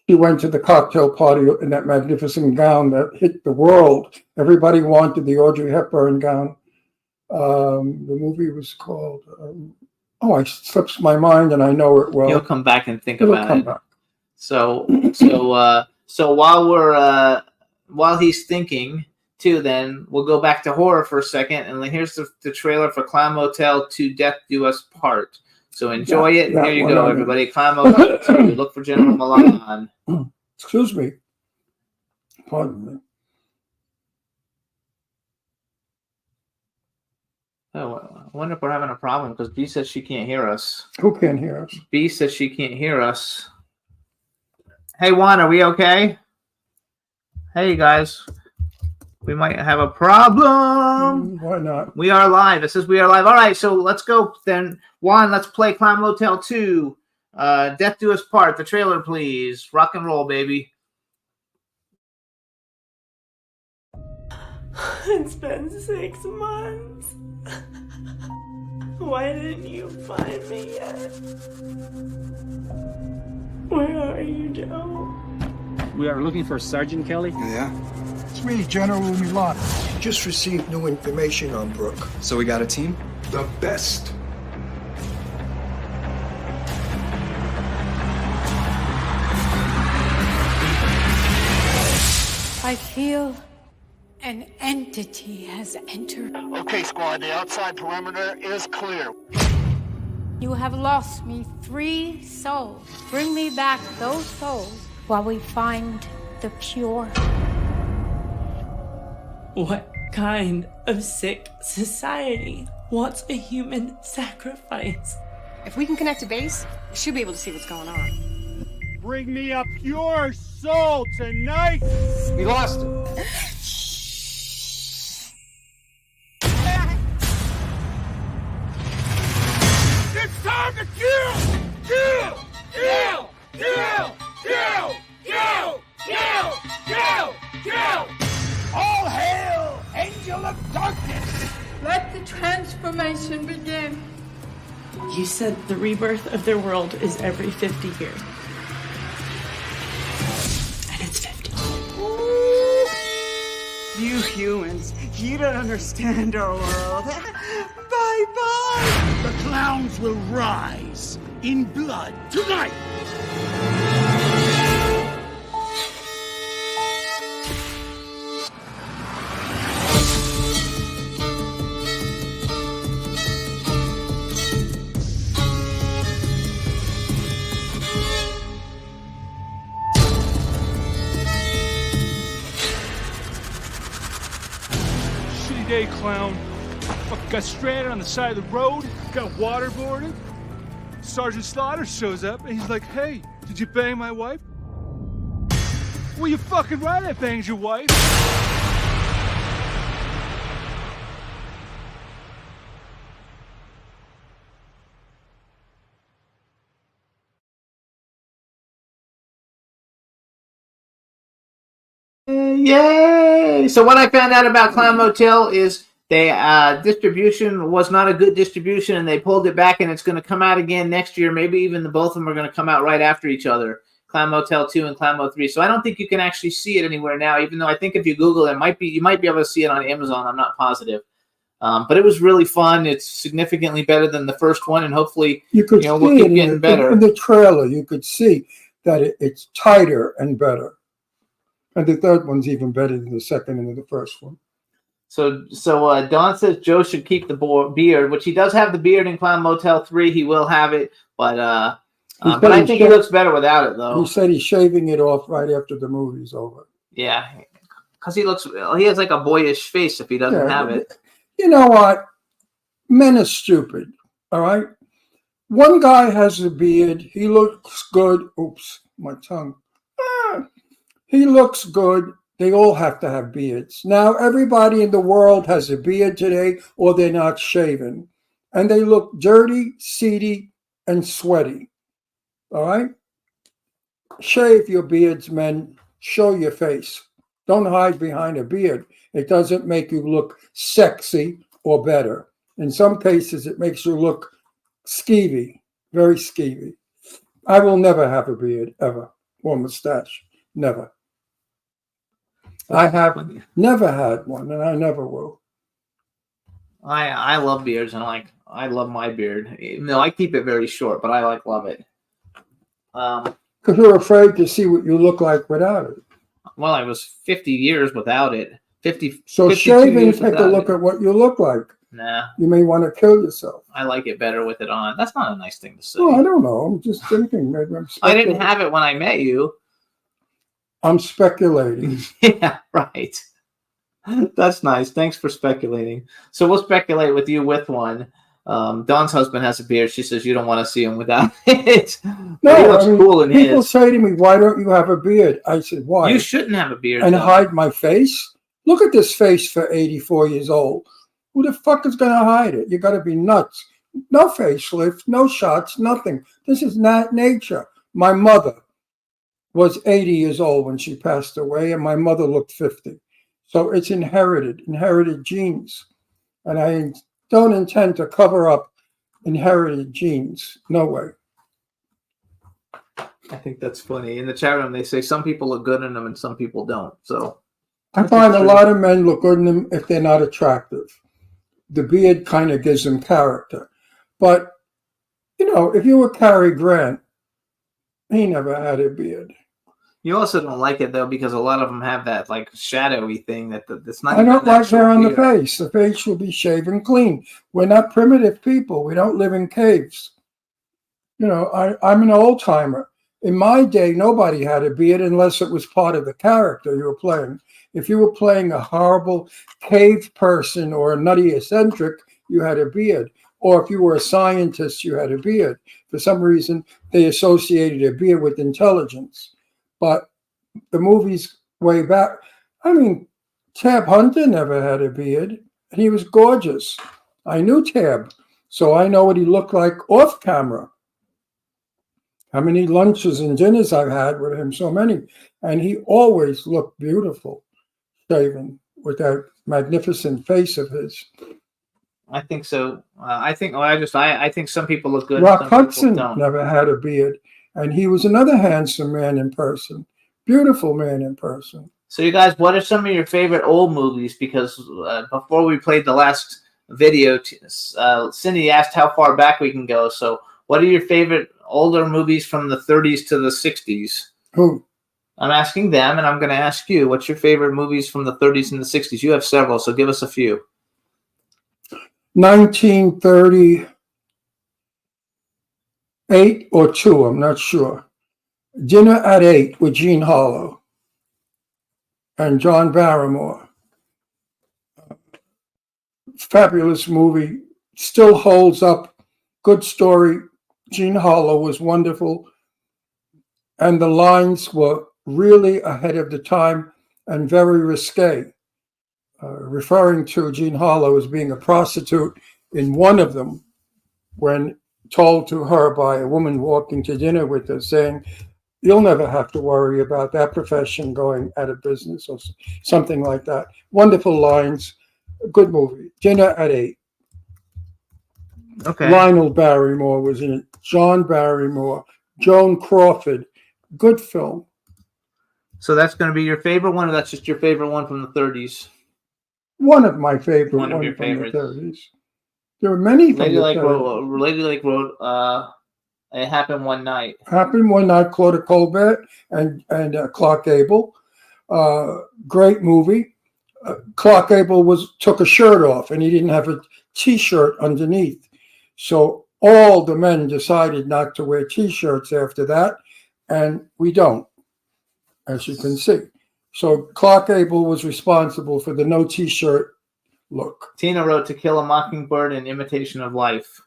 She went to the cocktail party in that magnificent gown that hit the world. Everybody wanted the Audrey Hepburn gown. The movie was called, it slips my mind and I know it well. He'll come back and think It'll about come it. back. So while he's thinking too, then we'll go back to horror for a second, and here's the trailer for Clown Motel 2: Death Do Us Part. So enjoy it. Yeah, Here you well, go, everybody. Clown Motel 2. Look for General Milan. Excuse me. Pardon me. Oh, I wonder if we're having a problem because B says she can't hear us. Who can hear us? B says she can't hear us. Hey, Juan, are we okay? Hey, guys. We might have a problem. Why not? We are live. It says we are live. All right, so let's go then. Juan, let's play Clown Motel 2. Death Do Us Part. The trailer, please. Rock and roll, baby. It's been 6 months. Why didn't you find me yet? Where are you, Joe? We are looking for Sergeant Kelly. Yeah. It's me, General Milan. Just received new information on Brooke. So we got a team? The best. I feel an entity has entered. Okay, squad, the outside perimeter is clear. You have lost me 3 souls. Bring me back those souls while we find the cure. What kind of sick society wants a human sacrifice? If we can connect to base, we should be able to see what's going on. Bring me a pure soul tonight. We lost him. It's time to kill! Kill! Kill! Kill! Kill! Kill! Kill! Kill! Kill! All hail, Angel of Darkness! Let the transformation begin. You said the rebirth of their world is every 50 years. And it's 50. You humans, you don't understand our world. Bye-bye! The clowns will rise in blood tonight! Shitty day, clown. Fucking got stranded on the side of the road, got waterboarded. Sergeant Slaughter shows up and he's like, hey, did you bang my wife? Well, you fucking right, I banged your wife. Yay! So what I found out about Clown Motel is they distribution was not a good distribution, and they pulled it back, and it's going to come out again next year. Maybe even both of them are going to come out right after each other. Clown Motel 2 and Clown Motel 3. So I don't think you can actually see it anywhere now, even though I think if you Google it, you might be able to see it on Amazon. I'm not positive. But it was really fun. It's significantly better than the first one, and hopefully we'll keep getting better. In the trailer, you could see that it's tighter and better. And the third one's even better than the second and the first one. So Don says Joe should keep the beard, which he does have the beard in Clown Motel 3. He will have it, but I think he looks better without it, though. He said he's shaving it off right after the movie's over. Yeah, because he has like a boyish face if he doesn't have it. You know what? Men are stupid, all right? One guy has a beard. He looks good. Oops, my tongue. He looks good. They all have to have beards. Now, everybody in the world has a beard today, or they're not shaven. And they look dirty, seedy, and sweaty. All right? Shave your beards, men. show your face. Don't hide behind a beard. It doesn't make you look sexy or better. In some cases, it makes you look skeevy, very skeevy. I will never have a beard, ever, or mustache. Never. I have never had one, and I never will. I love beards, and I love my beard. No, I keep it very short, but I love it. Because you're afraid to see what you look like without it. Well, I was 50 years without it. 50. So 52 shave and years take a without look it. at what you look like. Nah, You may want to kill yourself. I like it better with it on. That's not a nice thing to say. Oh, I don't know. I'm just thinking. Maybe I'm I didn't speculating. have it when I met you. I'm speculating. Yeah, right. That's nice. Thanks for speculating. So we'll speculate with you with one. Dawn's husband has a beard. She says you don't want to see him without it. But he looks cool in people his. say to me, "Why don't you have a beard?" I said, "Why?" You shouldn't have a beard. And though. hide my face? Look at this face for 84 years old. Who the fuck is going to hide it? You got to be nuts. No facelift, no shots, nothing. This is not nature. My mother was 80 years old when she passed away, and my mother looked 50. So it's inherited genes. And I don't intend to cover up inherited genes. No way. I think that's funny. In the chat room, they say some people look good in them and some people don't. So I find a lot of men look good in them if they're not attractive. The beard kind of gives them character. But, if you were Cary Grant, he never had a beard. you also don't like it though because a lot of them have that shadowy thing that's not. I don't like hair on the beard. face. The face should be shaven clean. We're not primitive people. We don't live in caves. I'm an old timer. In my day, nobody had a beard unless it was part of the character you were playing. If you were playing a horrible cave person or a nutty eccentric, you had a beard. Or if you were a scientist, you had a beard. For some reason, they associated a beard with intelligence. But the movies way back, Tab Hunter never had a beard. He was gorgeous. I knew Tab, so I know what he looked like off camera. How many lunches and dinners I've had with him, so many. And he always looked beautiful, shaven, with that magnificent face of his. I think so. I think some people look good. Rock and some Hudson people don't. never had a beard, and he was another handsome man in person, beautiful man in person. So you guys, what are some of your favorite old movies? Because before we played the last video, Cindy asked how far back we can go. So what are your favorite older movies from the 30s to the 60s? Who? I'm asking them, and I'm going to ask you. What's your favorite movies from the 30s and the 60s? You have several, so give us a few. 1938 or 2, I'm not sure. Dinner at 8 with Gene Harlow and John Barrymore. Fabulous movie, still holds up. Good story. Gene Harlow was wonderful. And the lines were really ahead of the time and very risque. Referring to Gene Harlow as being a prostitute in one of them, when told to her by a woman walking to dinner with her, saying, "You'll never have to worry about that profession going out of business," or something like that. Wonderful lines. Good movie. Dinner at 8. Okay. Lionel Barrymore was in it. John Barrymore. Joan Crawford. Good film. So that's going to be your favorite one, or that's just your favorite one from the 30s? One of my favorite One of your from favorites. the 30s. There were many from Lady the Lake 30s. wrote, It Happened One Night. Happened One Night, Claude Colbert and Clark Gable. Great movie. Clark Gable took a shirt off and he didn't have a T-shirt underneath. So all the men decided not to wear T-shirts after that, and we don't, as you can see. So Clark Gable was responsible for the no T-shirt look. Tina wrote To Kill a Mockingbird and Imitation of Life.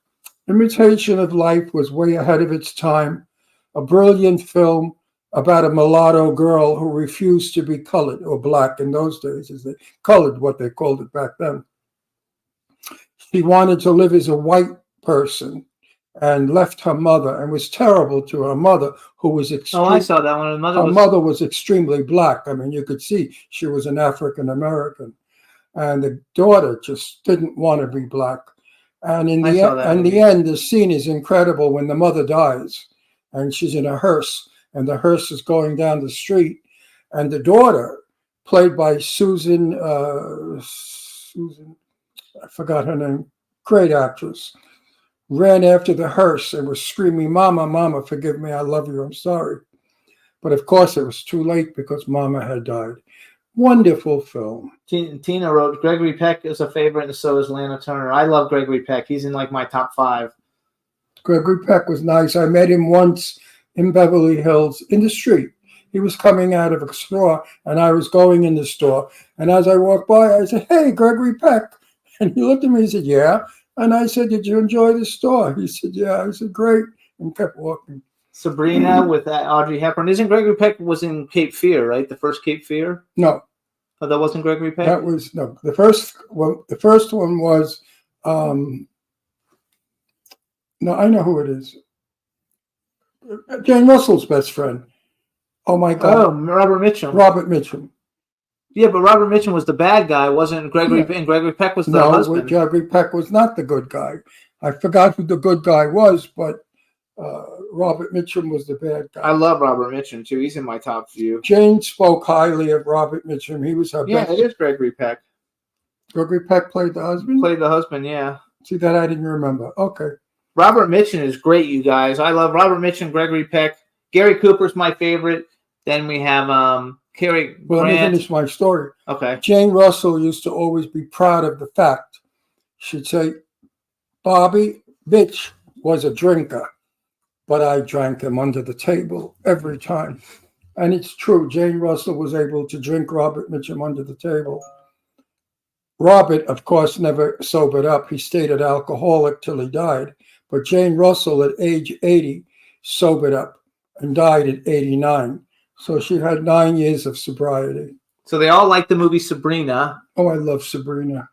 Imitation of Life was way ahead of its time. A brilliant film about a mulatto girl who refused to be colored or black in those days, as they colored, what they called it back then. She wanted to live as a white person, and left her mother and was terrible to her mother, who was Oh, I saw that one. Her mother was extremely black. I mean, you could see she was an African American, and the daughter just didn't want to be black. And in the end, the scene is incredible when the mother dies, and she's in a hearse, and the hearse is going down the street, and the daughter, played by Susan, I forgot her name, great actress, ran after the hearse and was screaming, "Mama, Mama, forgive me, I love you, I'm sorry." But of course, it was too late because Mama had died. Wonderful film. Tina wrote, Gregory Peck is a favorite, and so is Lana Turner. I love Gregory Peck. He's in like my top 5. Gregory Peck was nice. I met him once in Beverly Hills in the street. He was coming out of a store, and I was going in the store. And as I walked by, I said, "Hey, Gregory Peck." And he looked at me and said, "Yeah." And I said, "Did you enjoy the store?" He said, "Yeah." I said, "Great," and kept walking. Sabrina with Audrey Hepburn. Isn't Gregory Peck was in Cape Fear, right? The first Cape Fear? No. Oh, that wasn't Gregory Peck? That was, no. The first one was, no, I know who it is. Jane Russell's best friend. Oh, my God. Oh, Robert Mitchum. Robert Mitchum. Yeah, but Robert Mitchum was the bad guy, wasn't Gregory? Yeah. And Gregory Peck was the husband. No, Gregory Peck was not the good guy. I forgot who the good guy was, but Robert Mitchum was the bad guy. I love Robert Mitchum, too. He's in my top few. Jane spoke highly of Robert Mitchum. He was her best. Yeah, it is Gregory Peck. Gregory Peck played the husband? Played the husband, yeah. See, that I didn't remember. Okay. Robert Mitchum is great, you guys. I love Robert Mitchum, Gregory Peck. Gary Cooper's my favorite. Then we have Cary Grant. Let me finish my story. Okay. Jane Russell used to always be proud of the fact. She'd say, "Bobby, Mitch was a drinker, but I drank him under the table every time." And it's true. Jane Russell was able to drink Robert Mitchum under the table. Robert, of course, never sobered up. He stayed an alcoholic till he died. But Jane Russell, at age 80, sobered up and died at 89. So she had 9 years of sobriety. So they all like the movie Sabrina. Oh, I love Sabrina.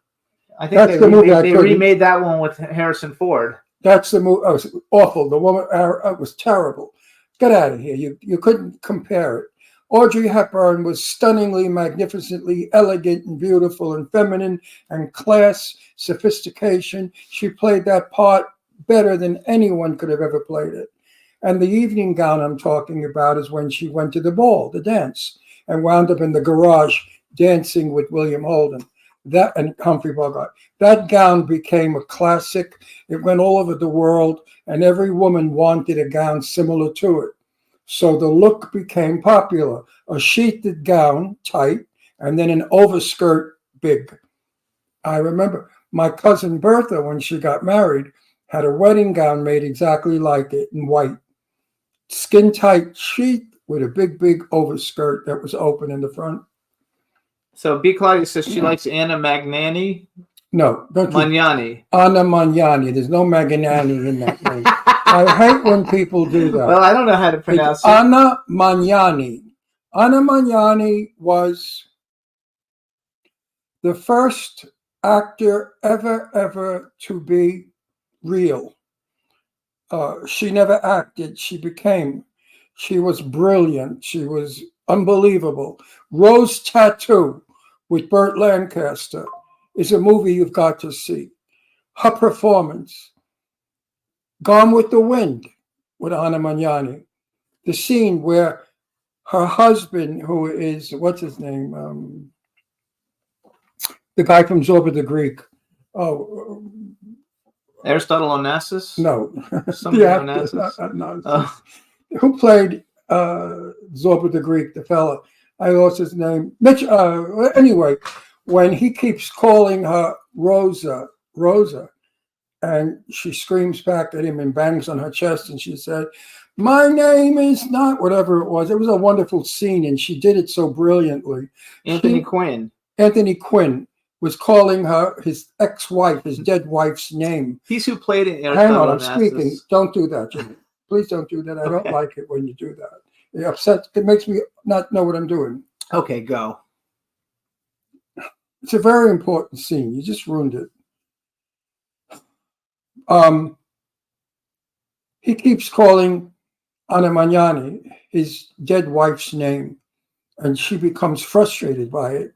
I think they remade that one with Harrison Ford. That's the movie. Oh, it was awful. The woman, it was terrible. Get out of here. You couldn't compare it. Audrey Hepburn was stunningly, magnificently elegant and beautiful and feminine and class, sophistication. She played that part better than anyone could have ever played it. And the evening gown I'm talking about is when she went to the ball, the dance, and wound up in the garage dancing with William Holden and Humphrey Bogart. That gown became a classic. It went all over the world, and every woman wanted a gown similar to it. So the look became popular. A sheathed gown, tight, and then an overskirt, big. I remember my cousin Bertha, when she got married, had a wedding gown made exactly like it in white. Skin tight sheath with a big, big overskirt that was open in the front. So B. Claudia says she likes Anna Magnani. No, don't you? Magnani. Anna Magnani. There's no Magnani in that name. I hate when people do that. Well, I don't know how to pronounce it. Anna Magnani. Anna Magnani was the first actor ever to be real. She never acted. She was brilliant. She was unbelievable. Rose Tattoo with Burt Lancaster is a movie you've got to see. Her performance. Gone with the Wind with Anna Magnani. The scene where her husband, who is, what's his name? The guy from Zorba the Greek. Oh, Aristotle Onassis? No. Somebody Onassis? No. Who played Zorba the Greek, the fella? I lost his name. Mitch. Anyway, when he keeps calling her Rosa, and she screams back at him and bangs on her chest, and she said, "My name is not," whatever it was. It was a wonderful scene, and she did it so brilliantly. Anthony Quinn was calling her, his ex-wife, his dead wife's name. He's who played it. Hang on, I'm speaking. Don't do that, Jimmy. Please don't do that. I don't like it when you do that. It upsets. It makes me not know what I'm doing. Okay, go. It's a very important scene. You just ruined it. He keeps calling Anna Magnani his dead wife's name, and she becomes frustrated by it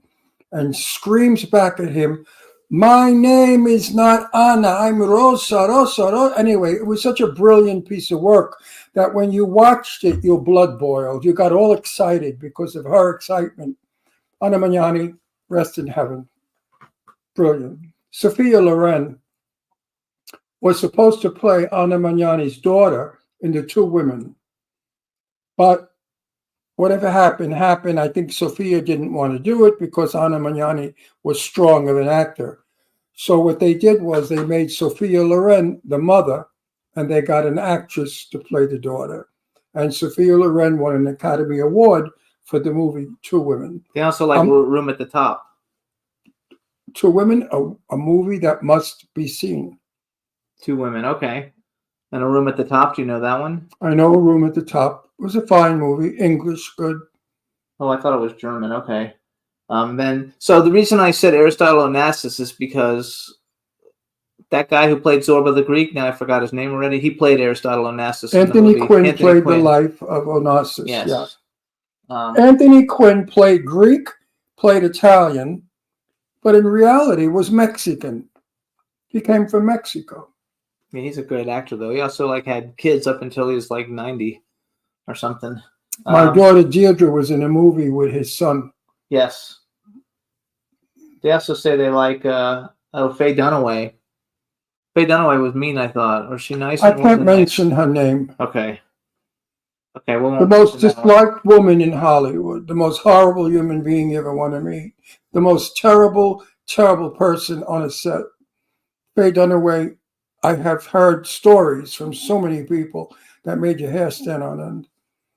and screams back at him, "My name is not Anna, I'm Rosa, Rosa, Rosa." Anyway, it was such a brilliant piece of work that when you watched it, your blood boiled. You got all excited because of her excitement. Anna Magnani, rest in heaven. Brilliant. Sophia Loren was supposed to play Anna Magnani's daughter in The Two Women. But whatever happened. I think Sophia didn't want to do it because Anna Magnani was strong of an actor. So what they did was they made Sophia Loren the mother, and they got an actress to play the daughter. And Sophia Loren won an Academy Award for the movie Two Women. They also like Room at the Top. Two Women, a movie that must be seen. Two Women, okay. And A Room at the Top, do you know that one? I know A Room at the Top. It was a fine movie, English, good. Oh, I thought it was German, okay. So the reason I said Aristotle Onassis is because that guy who played Zorba the Greek, now I forgot his name already, he played Aristotle Onassis. Anthony Quinn played the life of Onassis. Yes. Yeah. Anthony Quinn played Greek, played Italian, but in reality was Mexican. He came from Mexico. I mean, he's a great actor, though. He also had kids up until he was 90 or something. My daughter Deirdre was in a movie with his son. Yes. They also say they like Faye Dunaway. Faye Dunaway was mean, I thought. Was she nice? I can't mention her name. Okay. Okay. Well, the most disliked woman in Hollywood, the most horrible human being you ever want to meet, the most terrible, terrible person on a set. Faye Dunaway, I have heard stories from so many people that made your hair stand on end.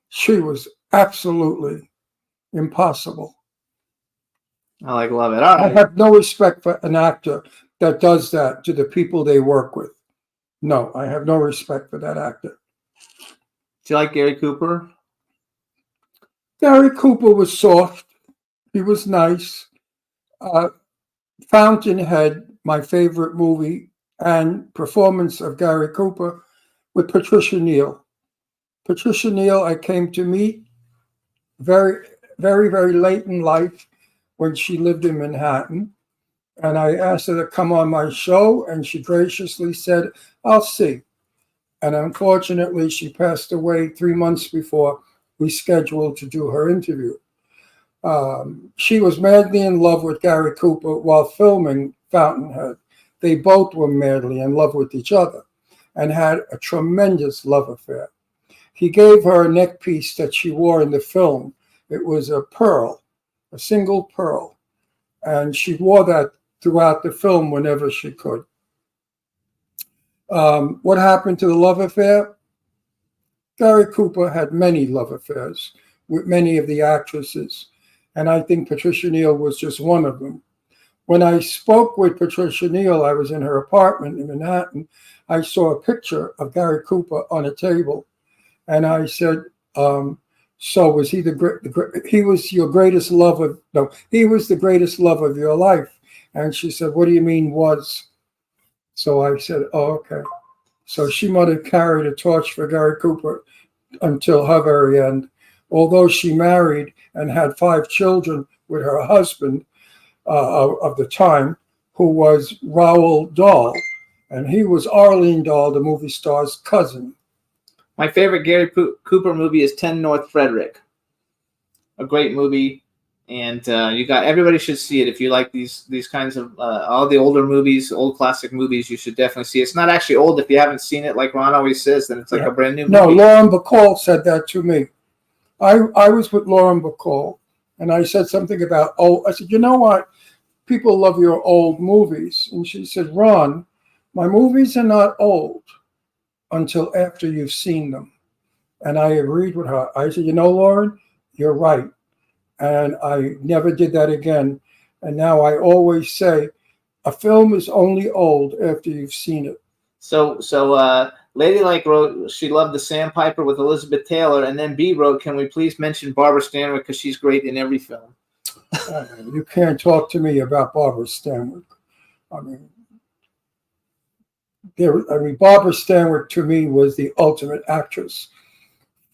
She was absolutely impossible. I love it. All right. I have no respect for an actor that does that to the people they work with. No, I have no respect for that actor. Do you like Gary Cooper? Gary Cooper was soft. He was nice. Fountainhead, my favorite movie and performance of Gary Cooper with Patricia Neal. Patricia Neal, I came to meet very, very, very late in life when she lived in Manhattan. And I asked her to come on my show, and she graciously said, "I'll see." And unfortunately, she passed away 3 months before we scheduled to do her interview. She was madly in love with Gary Cooper while filming Fountainhead. They both were madly in love with each other and had a tremendous love affair. He gave her a neck piece that she wore in the film. It was a pearl, a single pearl. And she wore that throughout the film whenever she could. What happened to the love affair? Gary Cooper had many love affairs with many of the actresses. And I think Patricia Neal was just one of them. When I spoke with Patricia Neal, I was in her apartment in Manhattan. I saw a picture of Gary Cooper on a table. And I said, so was he he was your greatest love of, no, he was the greatest love of your life. And she said, "What do you mean was?" So I said, "Oh, okay." So she might have carried a torch for Gary Cooper until her very end. Although she married and had 5 children with her husband of the time, who was Raoul Dahl. And he was Arlene Dahl, the movie star's cousin. My favorite Gary Cooper movie is 10 North Frederick. A great movie. And everybody should see it. If you like these kinds of all the older movies, old classic movies, you should definitely see it. It's not actually old. If you haven't seen it, like Ron always says, then it's like a brand new movie. No, Lauren Bacall said that to me. I was with Lauren Bacall, and I said something about, I said, "You know what? People love your old movies." And she said, "Ron, my movies are not old until after you've seen them." And I agreed with her. I said, "You know, Lauren, you're right." And I never did that again. And now I always say, a film is only old after you've seen it. So Ladylike wrote, she loved The Sandpiper with Elizabeth Taylor. And then B wrote, can we please mention Barbara Stanwyck because she's great in every film. You can't talk to me about Barbara Stanwyck. I mean, Barbara Stanwyck to me was the ultimate actress.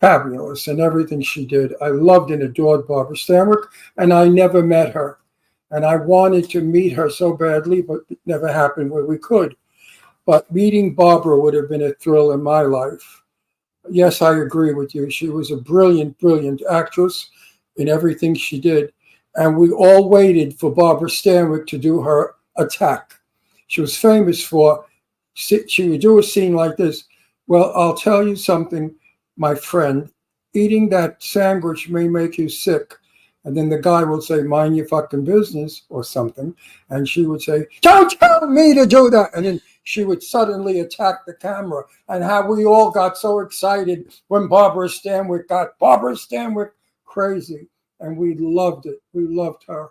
Fabulous in everything she did. I loved and adored Barbara Stanwyck, and I never met her. And I wanted to meet her so badly, but it never happened where we could. But meeting Barbara would have been a thrill in my life. Yes, I agree with you. She was a brilliant, brilliant actress in everything she did. And we all waited for Barbara Stanwyck to do her attack. She was famous for, she would do a scene like this. Well, I'll tell you something, my friend. Eating that sandwich may make you sick. And then the guy will say, mind your fucking business or something. And she would say, don't tell me to do that. And then she would suddenly attack the camera. And how we all got so excited when Barbara Stanwyck got Barbara Stanwyck crazy. And we loved it. We loved her.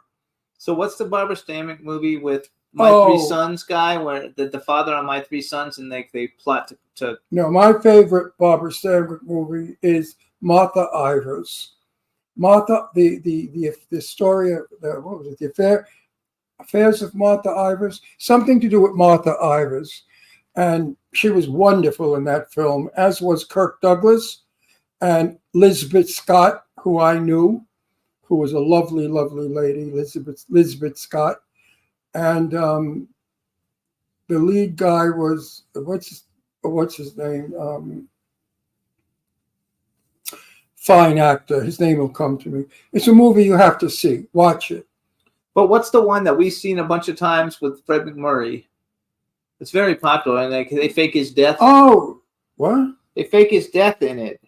So what's the Barbara Stanwyck movie with My Three Sons guy, where the father on My Three Sons, and they plot to... No, my favorite Barbara Stanwyck movie is Martha Ivers. Martha, the story of what was it? The Affairs of Martha Ivers, something to do with Martha Ivers, and she was wonderful in that film, as was Kirk Douglas and Lisbeth Scott, who I knew, who was a lovely, lovely lady, Lisbeth Scott, and the lead guy was what's his name? Fine actor. His name will come to me. It's a movie you have to see. Watch it. But what's the one that we've seen a bunch of times with Fred McMurray? It's very popular, and they fake his death. Oh, what? They fake his death in it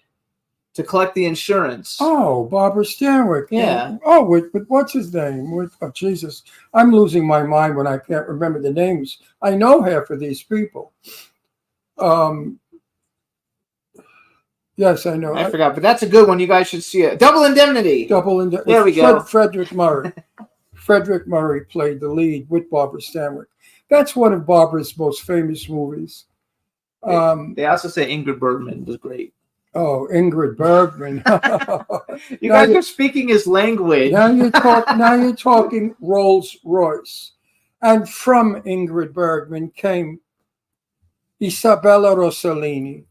to collect the insurance. Oh, Barbara Stanwyck. Yeah. Oh, with what's his name? Oh, Jesus. I'm losing my mind when I can't remember the names. I know half of these people. Yes, I know. I forgot, but that's a good one. You guys should see it. Double Indemnity. There we go. Frederick Murray. Frederick Murray played the lead with Barbara Stanwyck. That's one of Barbara's most famous movies. They also say Ingrid Bergman was great. Oh, Ingrid Bergman. You guys are speaking his language. Now you're talking Rolls Royce. And from Ingrid Bergman came Isabella Rossellini,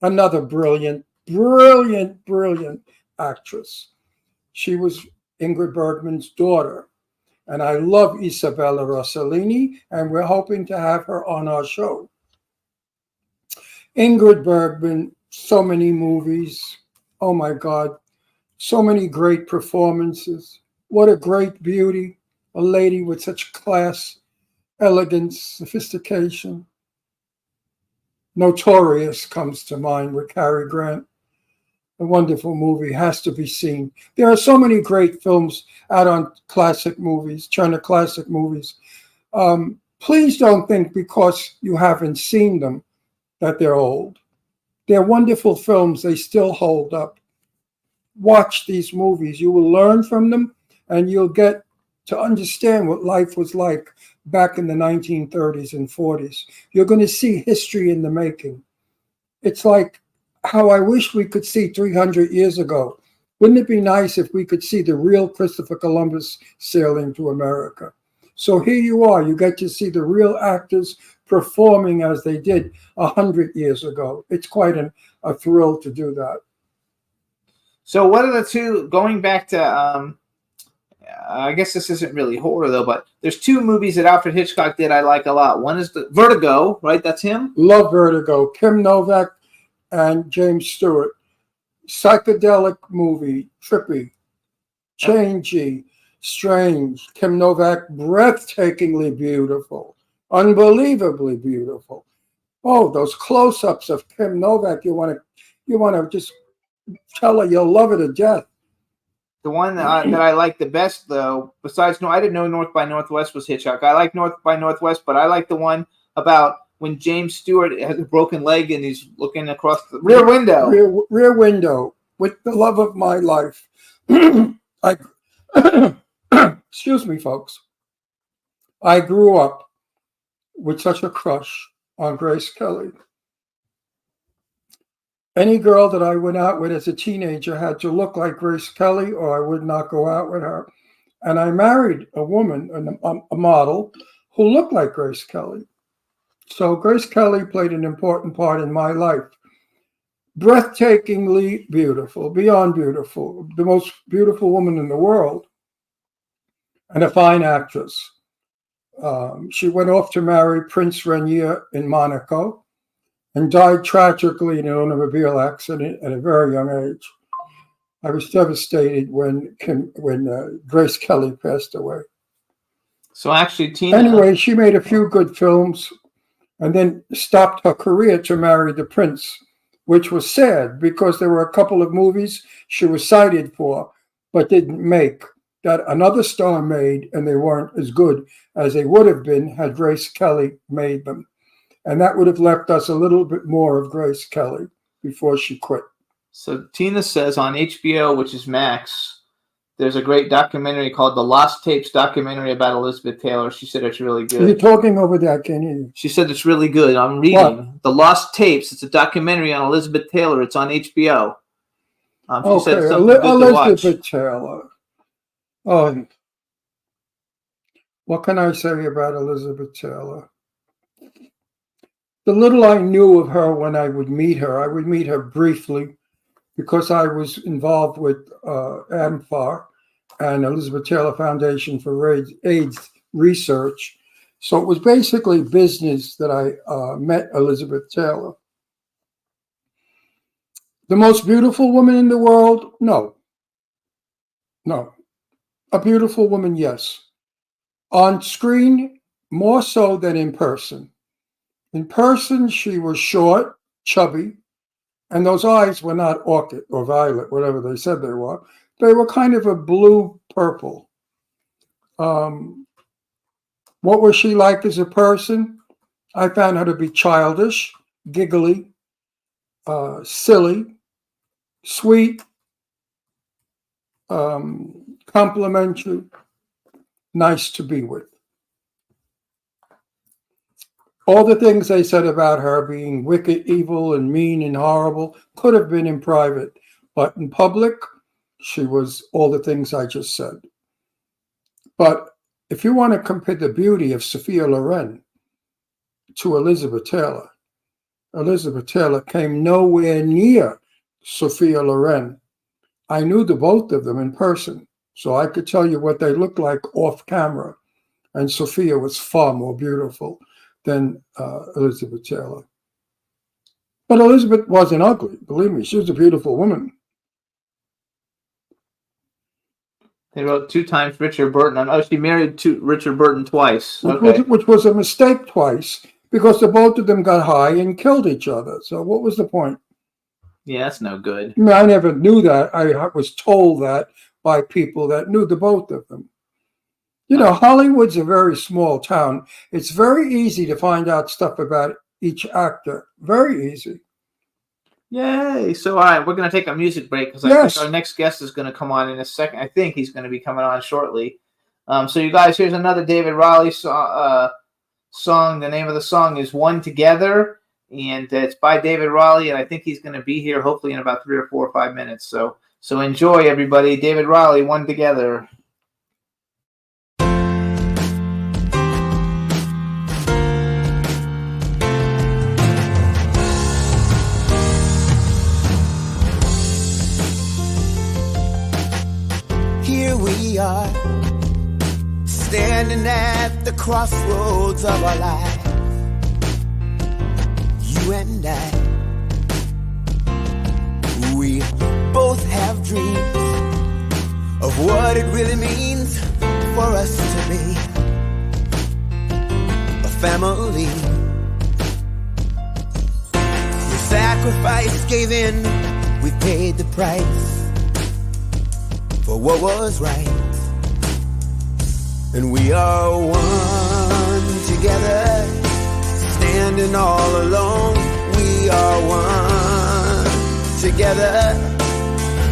another brilliant, brilliant, brilliant actress. She was Ingrid Bergman's daughter. And I love Isabella Rossellini, and we're hoping to have her on our show. Ingrid Bergman, so many movies. Oh my God. So many great performances. What a great beauty. A lady with such class, elegance, sophistication. Notorious comes to mind with Cary Grant. A wonderful movie, has to be seen. There are so many great films out on classic movies, Turner Classic Movies. Please don't think because you haven't seen them that they're old. They're wonderful films. They still hold up. Watch these movies. You will learn from them, and you'll get to understand what life was like back in the 1930s and 40s. You're going to see history in the making. It's like how I wish we could see 300 years ago. Wouldn't it be nice if we could see the real Christopher Columbus sailing to America? So here you are. You get to see the real actors performing as they did 100 years ago. It's quite a thrill to do that. So what are the two, going back to, I guess this isn't really horror though, but there's two movies that Alfred Hitchcock did I like a lot. One is the Vertigo, right? That's him? Love Vertigo. Kim Novak and James Stewart. Psychedelic movie, trippy, changey, strange. Kim Novak, breathtakingly beautiful, unbelievably beautiful. Oh, those close-ups of Kim Novak, you want to just tell her you'll love her to death. The one that I like the best, though, besides, I didn't know North by Northwest was Hitchcock. I like North by Northwest, but I like the one about when James Stewart has a broken leg and he's looking across the rear window. Rear Window, with the love of my life. Excuse me, folks. I grew up with such a crush on Grace Kelly. Any girl that I went out with as a teenager had to look like Grace Kelly, or I would not go out with her. And I married a woman, a model, who looked like Grace Kelly. So Grace Kelly played an important part in my life. Breathtakingly beautiful, beyond beautiful, the most beautiful woman in the world, and a fine actress. She went off to marry Prince Rainier in Monaco and died tragically in an automobile accident at a very young age. I was devastated when Grace Kelly passed away. So actually, Tina. Anyway, she made a few good films and then stopped her career to marry the prince, which was sad because there were a couple of movies she was cited for but didn't make that another star made, and they weren't as good as they would have been had Grace Kelly made them. And that would have left us a little bit more of Grace Kelly before she quit. So Tina says on HBO, which is Max, there's a great documentary called The Lost Tapes documentary about Elizabeth Taylor. She said it's really good. You're talking over that, can you? She said it's really good. I'm reading What? The Lost Tapes. It's a documentary on Elizabeth Taylor. It's on HBO. She said it's something good to watch. Elizabeth Taylor. Oh, what can I say about Elizabeth Taylor? The little I knew of her when I would meet her briefly because I was involved with AMFAR and Elizabeth Taylor Foundation for AIDS Research. So it was basically business that I met Elizabeth Taylor. The most beautiful woman in the world? No. A beautiful woman, yes. On screen, more so than in person. In person, she was short, chubby, and those eyes were not orchid or violet, whatever they said they were. They were kind of a blue-purple. What was she like as a person? I found her to be childish, giggly, silly, sweet, complimentary, nice to be with. All the things they said about her being wicked, evil, and mean and horrible could have been in private, but in public, she was all the things I just said. But if you want to compare the beauty of Sophia Loren to Elizabeth Taylor came nowhere near Sophia Loren. I knew the both of them in person, so I could tell you what they looked like off camera. And Sophia was far more beautiful than Elizabeth Taylor. But Elizabeth wasn't ugly, believe me. She was a beautiful woman. They wrote 2 times Richard Burton. She married Richard Burton twice. Okay. Which was a mistake twice, because the both of them got high and killed each other. So what was the point? Yeah, that's no good. I mean, I never knew that. I was told that by people that knew the both of them. You know, Hollywood's a very small town. It's very easy to find out stuff about each actor. Very easy. Yay. So, all right, we're going to take a music break because I think our next guest is going to come on in a second. I think he's going to be coming on shortly. So, you guys, here's another David Riley song. The name of the song is One Together, and it's by David Riley, and I think he's going to be here hopefully in about 3 or 4 or 5 minutes. So enjoy, everybody. David Riley, One Together. Here we are, standing at the crossroads of our life. You and I, we both have dreams of what it really means for us to be a family. We sacrificed, gave in, we paid the price for what was right, and we are one together, standing all alone. We are one together,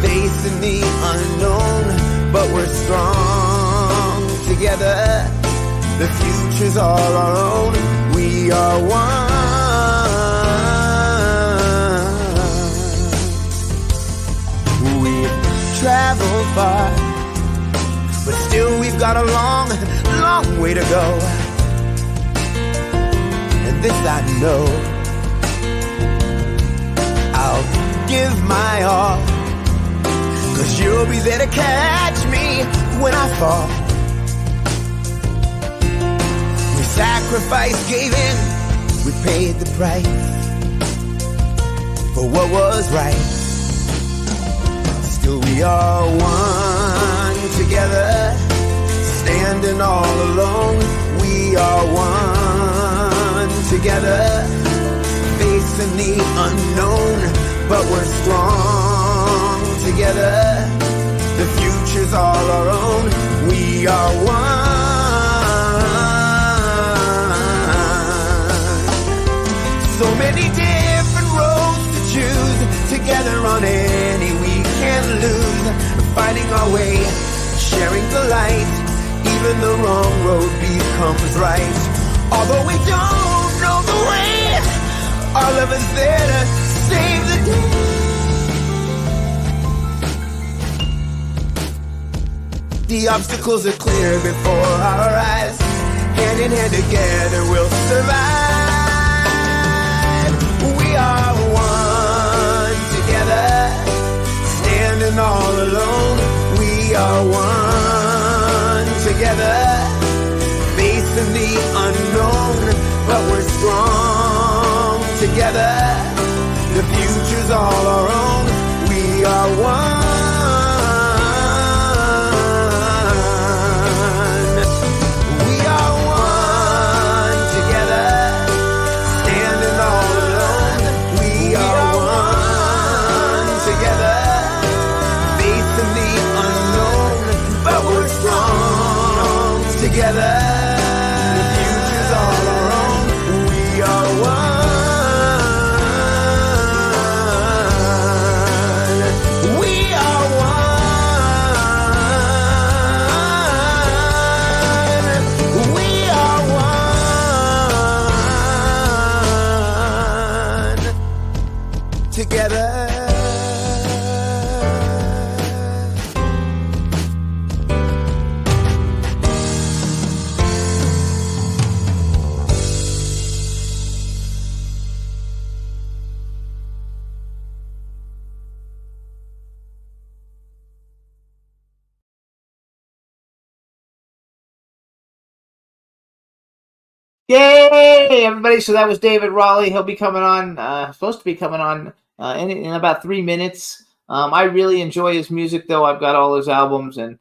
facing the unknown, but we're strong together. The future's all our own. We are one. We've traveled far, but still we've got a long, long way to go. And this I know, I'll give my all, 'cause you'll be there to catch me when I fall. We sacrificed, gave in, we paid the price for what was right. Still we are one together, standing all alone. We are one together, facing the unknown, but we're strong together. The future's all our own. We are one. So many different roads to choose, together on any we can lose. Fighting our way, sharing the light, even the wrong road becomes right. Although we don't know the way, our love is there to save the day. The obstacles are clear before our eyes. Hand in hand together we'll survive. We are one together, standing all alone. We are one together, facing the unknown, but we're strong together. The future's all our own. We are one. We are one together, standing all alone. We are one together, facing the unknown, but we're strong together. The future's all our own. We are one. We are one. We are one together. Yay, everybody! So that was David Raleigh. He'll be coming on. Supposed to be coming on in about 3 minutes. I really enjoy his music, though. I've got all his albums, and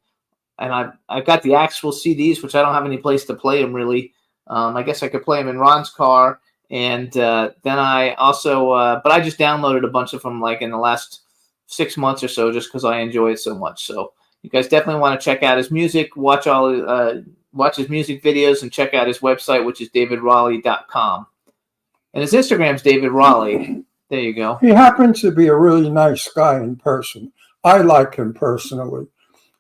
I've got the actual CDs, which I don't have any place to play them really. I guess I could play them in Ron's car, and then I also, but I just downloaded a bunch of them like in the last 6 months or so, just because I enjoy it so much. So you guys definitely want to check out his music, watch his music videos, and check out his website, which is davidraleigh.com. And his Instagram's David Raleigh. There you go. He happens to be a really nice guy in person. I like him personally.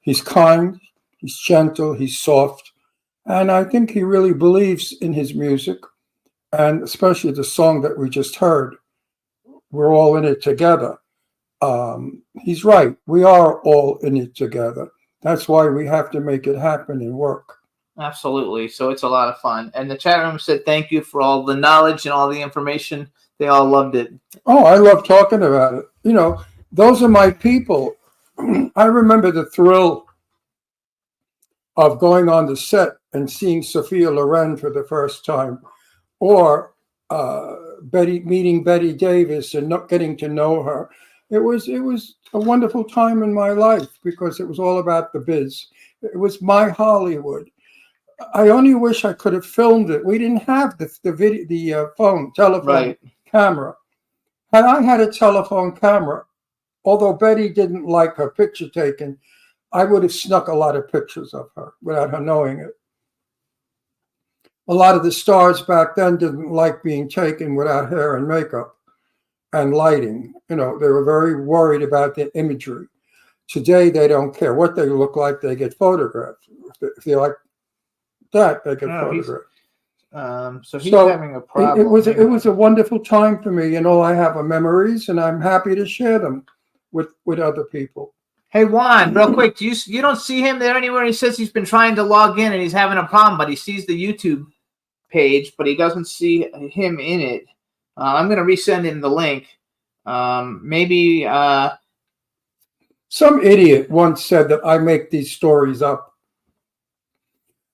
He's kind, he's gentle, he's soft, and I think he really believes in his music, and especially the song that we just heard, We're All in It Together. He's right. We are all in it together. That's why we have to make it happen and work. Absolutely. So it's a lot of fun. And the chat room said thank you for all the knowledge and all the information. They all loved it. Oh, I love talking about it. You know, those are my people. I remember the thrill of going on the set and seeing Sophia Loren for the first time, or meeting Betty Davis and not getting to know her. It was a wonderful time in my life because it was all about the biz. It was my Hollywood. I only wish I could have filmed it. We didn't have the telephone camera. Had I had a telephone camera, although Betty didn't like her picture taken, I would have snuck a lot of pictures of her without her knowing it. A lot of the stars back then didn't like being taken without hair and makeup and lighting. You know, they were very worried about the imagery. Today, they don't care what they look like. They get photographed. If they like that, they get photographed. So he's having a problem. It was a wonderful time for me. You know, I have memories, and I'm happy to share them with other people. Hey, Juan, real quick, you don't see him there anywhere? He says he's been trying to log in and he's having a problem, but he sees the YouTube page, but he doesn't see him in it. I'm going to resend him the link. Maybe some idiot once said that I make these stories up.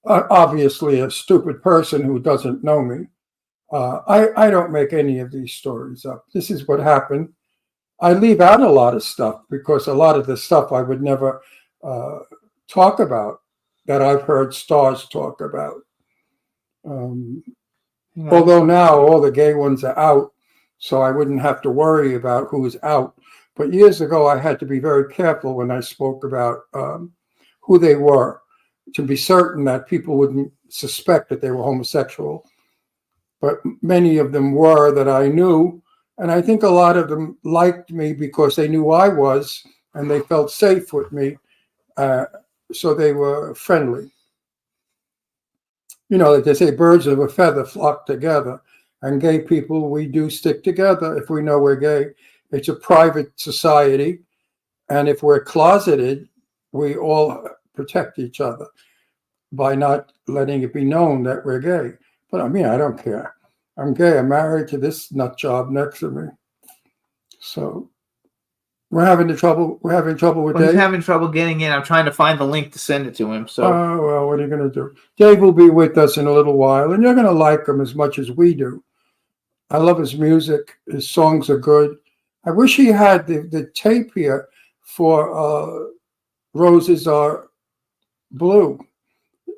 Obviously, a stupid person who doesn't know me. I don't make any of these stories up. This is what happened. I leave out a lot of stuff because a lot of the stuff I would never talk about that I've heard stars talk about. Although now all the gay ones are out, so I wouldn't have to worry about who's out. But years ago, I had to be very careful when I spoke about who they were, to be certain that people wouldn't suspect that they were homosexual. But many of them were that I knew, and I think a lot of them liked me because they knew I was, and they felt safe with me, so they were friendly. You know, like they say, birds of a feather flock together, and gay people, we do stick together if we know we're gay. It's a private society, and if we're closeted, we all protect each other by not letting it be known that we're gay. But I mean, I don't care. I'm gay. I'm married to this nut job next to me. So we're having trouble with Dave. He's having trouble getting in. I'm trying to find the link to send it to him. So well, what are you going to do? Dave will be with us in a little while, and you're going to like him as much as we do. I love his music. His songs are good. I wish he had the tape here for Roses Are Blue.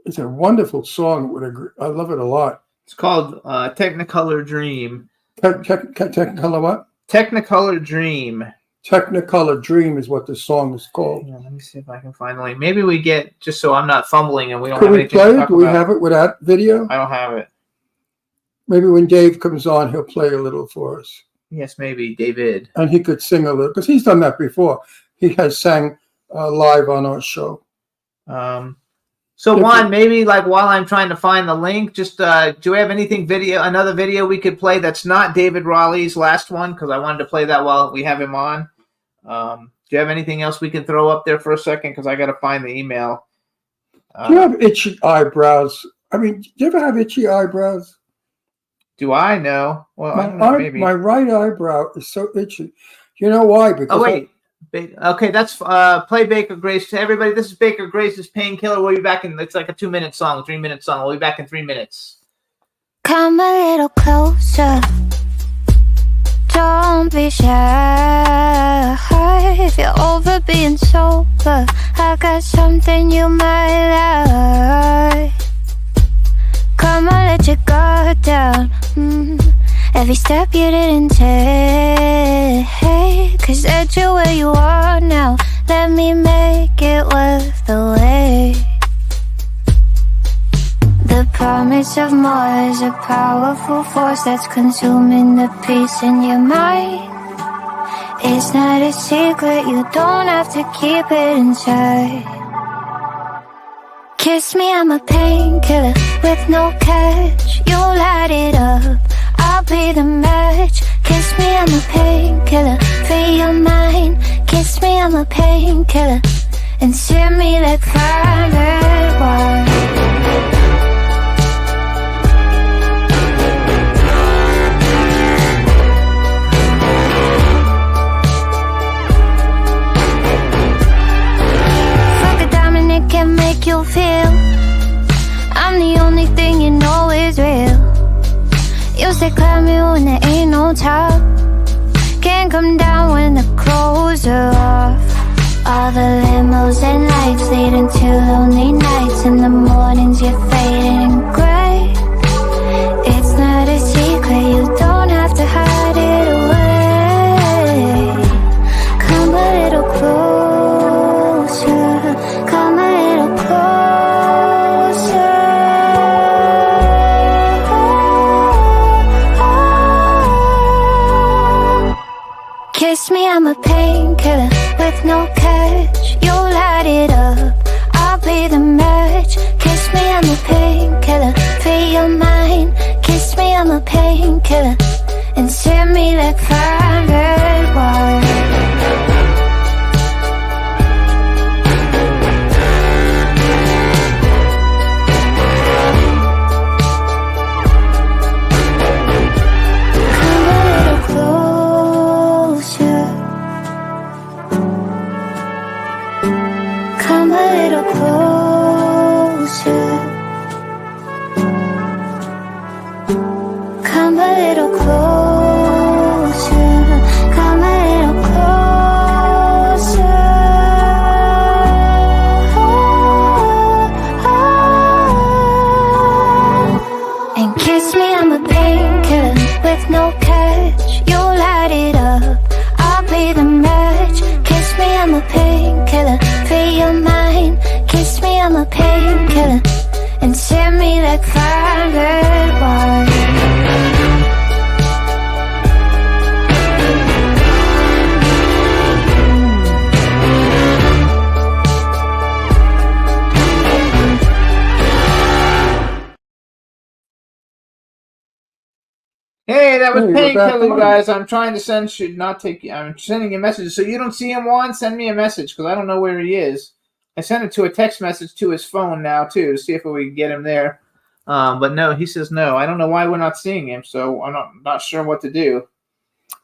It's a wonderful song. I love it a lot. It's called Technicolor Dream. Technicolor what? Technicolor Dream. Technicolor Dream is what the song is called. Yeah, let me see if I can find the link. Maybe we get, just so I'm not fumbling and we don't Could have we anything play to it? talk Do we about. have it without video? I don't have it. Maybe when Dave comes on, he'll play a little for us. Yes, maybe David. And he could sing a little, because he's done that before. He has sang live on our show. So Juan, maybe like while I'm trying to find the link, just do we have another video we could play that's not David Raleigh's last one? Because I wanted to play that while we have him on. Do you have anything else we can throw up there for a second? Because I got to find the email. Do you have itchy eyebrows? I mean, do you ever have itchy eyebrows? Do I know? Well, I don't know, maybe. My right eyebrow is so itchy. You know why? Because Okay, that's play Baker Grace. Everybody, this is Baker Grace's Painkiller. We'll be back in, it's like a 2-minute song, 3-minute song. We'll be back in 3 minutes. Come a little closer. Don't be shy. If you're over being sober, I got something you might like. Come on, let your guard down. Every step you didn't take, 'cause that's where you are now. Let me make it worth the wait. The promise of more is a powerful force that's consuming the peace in your mind. It's not a secret, you don't have to keep it inside. Kiss me, I'm a painkiller with no catch. You light it up, I'll be the match. Kiss me, I'm a painkiller, free your mind. Kiss me, I'm a painkiller, and send me like fine red wine. Can make you feel I'm the only thing you know is real. You say climb me when there ain't no top. Can't come down when the clothes are off. All the limos and lights leading to lonely nights. In the mornings you're fading gray. It's not a secret, you don't have to hide it away. Come a little closer. Come a little closer. Kiss me, I'm a painkiller with no catch. You light it up, I'll be the match. Kiss me, I'm a painkiller, free your mind. Kiss me, I'm a painkiller, and send me like fine red wine. Come a little closer. Come a little closer. And kiss me, I'm a painkiller with no catch. You light it up, I'll be the match. Kiss me, I'm a painkiller, free your mind. Kiss me, I'm a painkiller, and send me that fine red wine. Hey, that was Hey, we're back Painkiller, on. guys. I'm trying to send. Should not take. I'm sending you messages. So you don't see him, Juan? Send me a message because I don't know where he is. I sent it to a text message to his phone now too to see if we can get him there. But no, he says no. I don't know why we're not seeing him. So I'm not sure what to do.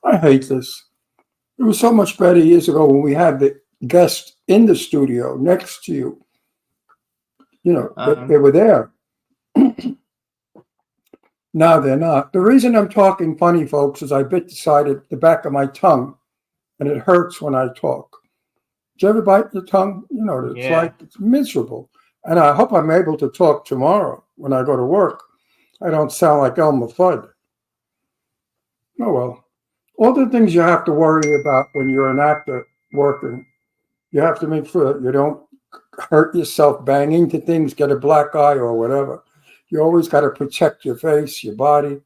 I hate this. It was so much better years ago when we had the guest in the studio next to you. You know, they were there. Now they're not. The reason I'm talking funny, folks, is I bit the side of the back of my tongue, and it hurts when I talk. Did you ever bite your tongue? You know, it's like it's miserable. And I hope I'm able to talk tomorrow when I go to work. I don't sound like Elmer Fudd. Oh, well. All the things you have to worry about when you're an actor working, you have to make sure that you don't hurt yourself banging to things, get a black eye or whatever. You always got to protect your face, your body.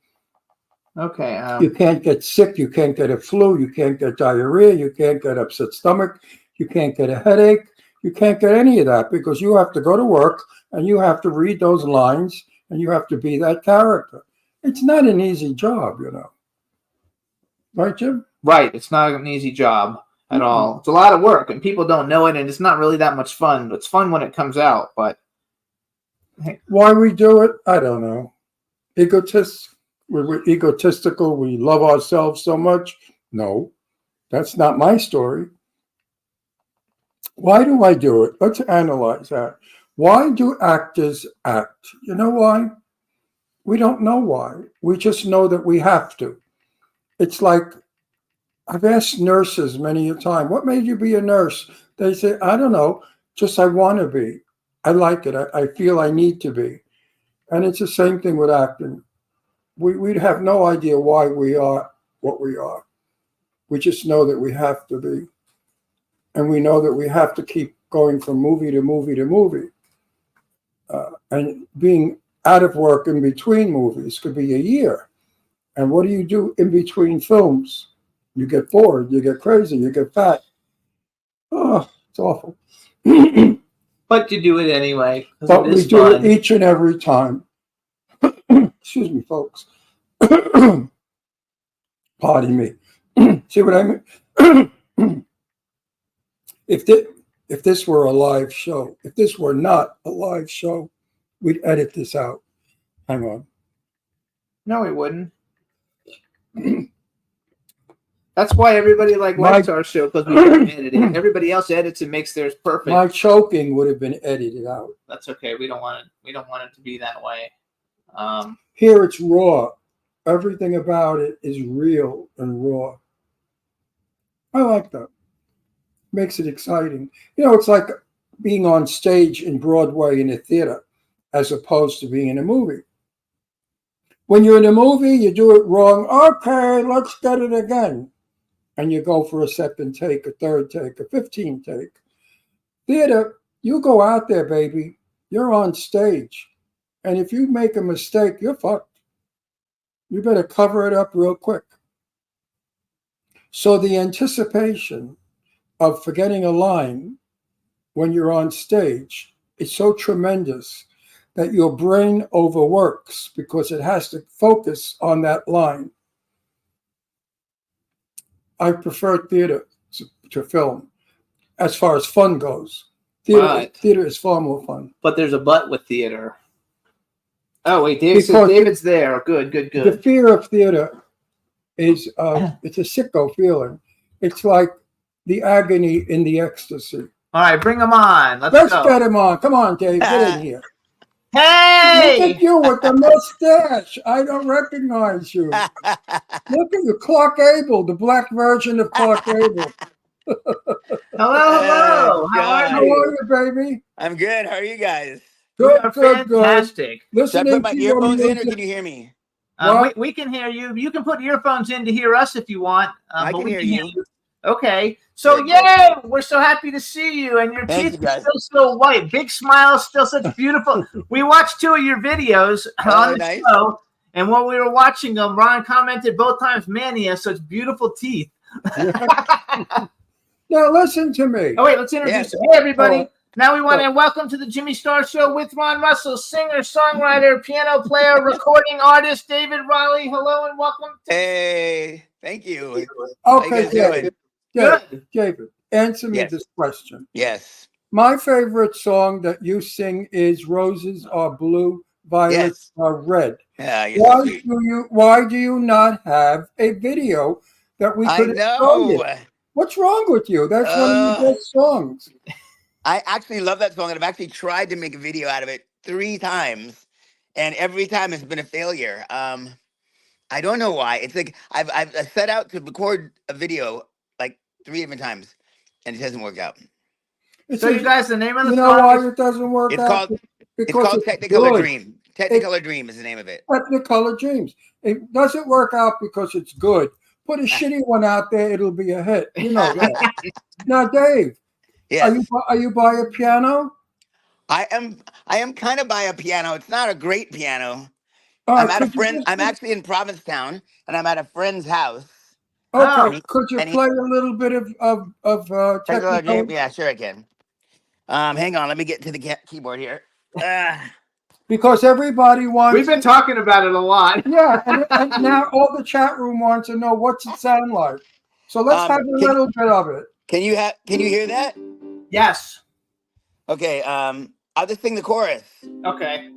Okay. You can't get sick. You can't get a flu. You can't get diarrhea. You can't get upset stomach. You can't get a headache. You can't get any of that because you have to go to work and you have to read those lines and you have to be that character. It's not an easy job, you know. Right, Jim? Right. It's not an easy job at all. It's a lot of work, and people don't know it, and it's not really that much fun. It's fun when it comes out, but why we do it, I don't know. We're egotistical. We love ourselves so much. No, that's not my story. Why do I do it? Let's analyze that. Why do actors act? You know why? We don't know why. We just know that we have to. It's like, I've asked nurses many a time, what made you be a nurse? They say, I don't know, just I want to be. I like it. I feel I need to be. And it's the same thing with acting. We'd have no idea why we are what we are. We just know that we have to be. And we know that we have to keep going from movie to movie to movie. And being out of work in between movies could be a year. And what do you do in between films? You get bored, you get crazy, you get fat. Oh, it's awful. But you do it anyway. But we do it each and every time. Excuse me, folks. Pardon me. See what I mean? If this were a live show, if this were not a live show, we'd edit this out. Hang on. No, we wouldn't. That's why everybody likes our show, because we don't edit it. Everybody else edits and makes theirs perfect. My choking would have been edited out. That's okay. We don't want it. We don't want it to be that way. Here it's raw. Everything about it is real and raw. I like that. Makes it exciting. You know, it's like being on stage in Broadway in a theater as opposed to being in a movie. When you're in a movie, you do it wrong. Okay, let's get it again. And you go for a second take, a third take, a 15th take. Theater, you go out there, baby. You're on stage. And if you make a mistake, you're fucked. You better cover it up real quick. So the anticipation of forgetting a line when you're on stage is so tremendous that your brain overworks because it has to focus on that line. I prefer theater to film as far as fun goes. Theater is far more fun. But there's a but with theater. Oh, wait, David's there. Good. The fear of theater is it's a sicko feeling. It's like the agony in the ecstasy. All right, bring him on. Let's get him on. Come on, Dave. Get in here. Hey! Look at you with the mustache. I don't recognize you. Look at you, Clark Gable, the black version of Clark Gable. Hello. How are How you? are you, baby? I'm good. How are you guys? Good, are good, good. fantastic. Should I Listening put my to your earphones in, or music. can you hear me? We can hear you. You can put earphones in to hear us if you want. I but can we hear you. Okay. So, Good, yay! We're so happy to see you, and your Thank teeth you, are guys. still so white. Big smile, still such beautiful. We watched 2 of your videos on the nice. show, and when we were watching them, Ron commented both times, "Man, he has such beautiful teeth." Now listen to me. Oh wait, let's introduce him. Hey, everybody. Oh. Now we want to welcome to the Jimmy Star Show with Ron Russell, singer, songwriter, piano player, recording artist, David Raleigh. Hello and welcome. Hey, thank you. Okay, doing? David, answer me Yes. this question. Yes. My favorite song that you sing is "Roses Are Blue, Violets Are Red." Yeah, you're so sweet. Why do you not have a video that we I could know. enjoy it? What's wrong with you? That's one of your best songs. I actually love that song, and I've actually tried to make a video out of it 3 times, and every time it's been a failure. I don't know why. It's like I've set out to record a video like 3 different times, and it hasn't worked out. So you guys, the name of the You song know why it doesn't work It's out? called Because it's Technicolor good. Dream. Technicolor Dream is the name of it. Technicolor Dreams. It doesn't work out because it's good. Put a shitty one out there, it'll be a hit. You know that. Now, Dave, Yes. are you by a piano? I am kind of by a piano. It's not a great piano. All I'm right, at a friend. I'm actually in Provincetown, and I'm at a friend's house. Okay, could you and he- play a little bit of Technicolor Technicolor? Dream? Yeah, sure I can. Hang on, let me get to the keyboard here. Because everybody wants. We've been talking about it a lot. Yeah, and now all the chat room wants to know what's it sound like. So let's have a little bit of it. Can you hear that? Yes. Okay. I'll just sing the chorus. Okay.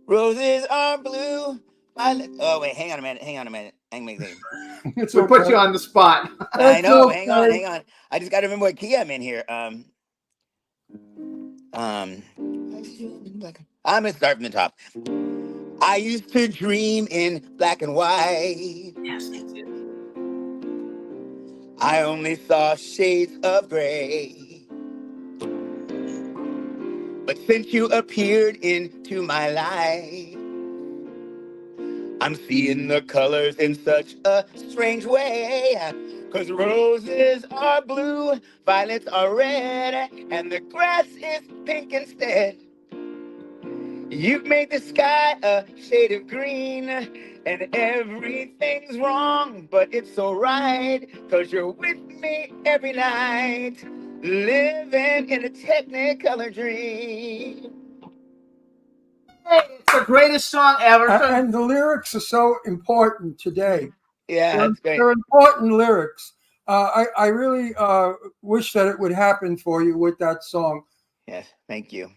Roses are blue. Oh wait, hang on a minute. Hang on a minute. We put you on the spot. I know. Hang on. I just got to remember what key I'm in here. I'm gonna start from the top. I used to dream in black and white. Yes, that's it. I only saw shades of gray. But since you appeared into my life, I'm seeing the colors in such a strange way. 'Cause roses are blue, violets are red, and the grass is pink instead. You've made the sky a shade of green, and everything's wrong, but it's so right, 'cause you're with me every night, living in a Technicolor dream. Hey, it's the greatest song ever. And the lyrics are so important today. Yeah, that's great. They're important lyrics. I really wish that it would happen for you with that song. Yes, thank you.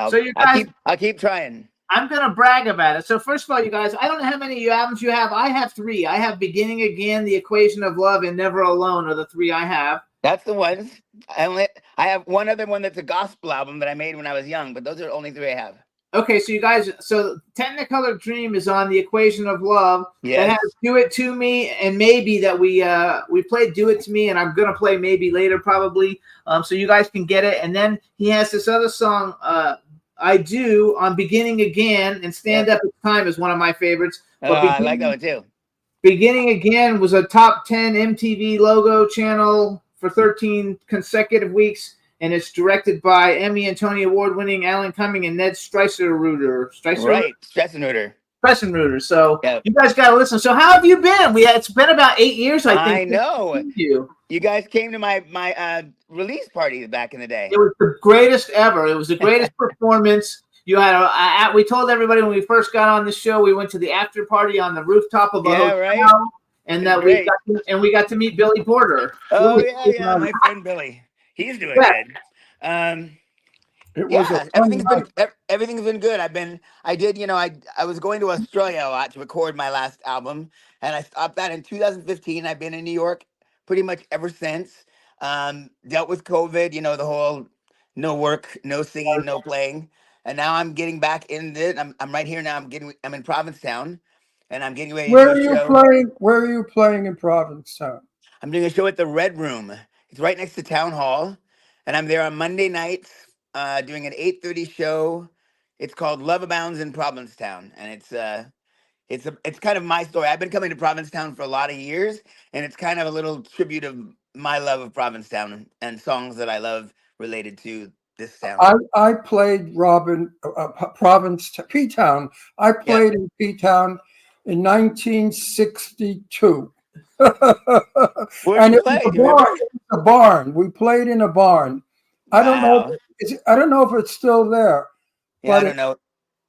So you guys, I'll keep trying. I'm gonna brag about it. So first of all, you guys, I don't know how many albums you have. I have 3. I have Beginning Again, The Equation of Love, and Never Alone are the 3 I have. That's the ones. I have one other one that's a gospel album that I made when I was young, but those are the only 3 I have. Okay, so you guys, so Technicolor Dream is on The Equation of Love. Yes. That has Do It To Me and Maybe that we played Do It To Me, and I'm gonna play Maybe later probably. So you guys can get it. And then he has this other song, I Do, on Beginning Again, and Stand Up It's Time is one of my favorites. I like that one too. Beginning Again was a top 10 MTV logo channel for 13 consecutive weeks. And it's directed by Emmy and Tony Award-winning Alan Cumming and Ned Streisenreuter. Right, Streisenreuter. So you guys got to listen. So how have you been? It's been about 8 years, I think. I know. You guys came to my release party back in the day. It was the greatest ever. It was the greatest performance. You had we told everybody when we first got on the show, we went to the after party on the rooftop of a hotel. Right. And that we got to meet Billy Porter. Oh yeah, my friend Billy. He's doing good. Everything's been good. I was going to Australia a lot to record my last album, and I stopped that in 2015. I've been in New York pretty much ever since. Dealt with COVID, the whole no work, no singing, no playing, and now I'm getting back in it. I'm right here now. I'm in Provincetown, and I'm getting ready to Where do are a you show. playing? Where are you playing in Provincetown? I'm doing a show at the Red Room. It's right next to Town Hall, and I'm there on Monday nights doing an 8:30 show. It's called Love Abounds in Provincetown, and it's kind of my story. I've been coming to Provincetown for a lot of years, and it's kind of a little tribute of my love of Provincetown and songs that I love related to this town. I played P-Town. I played in P-Town in 1962. Where did you play? It was a barn. We played in a barn. I don't know. I don't know if it's still there. Yeah, I don't know.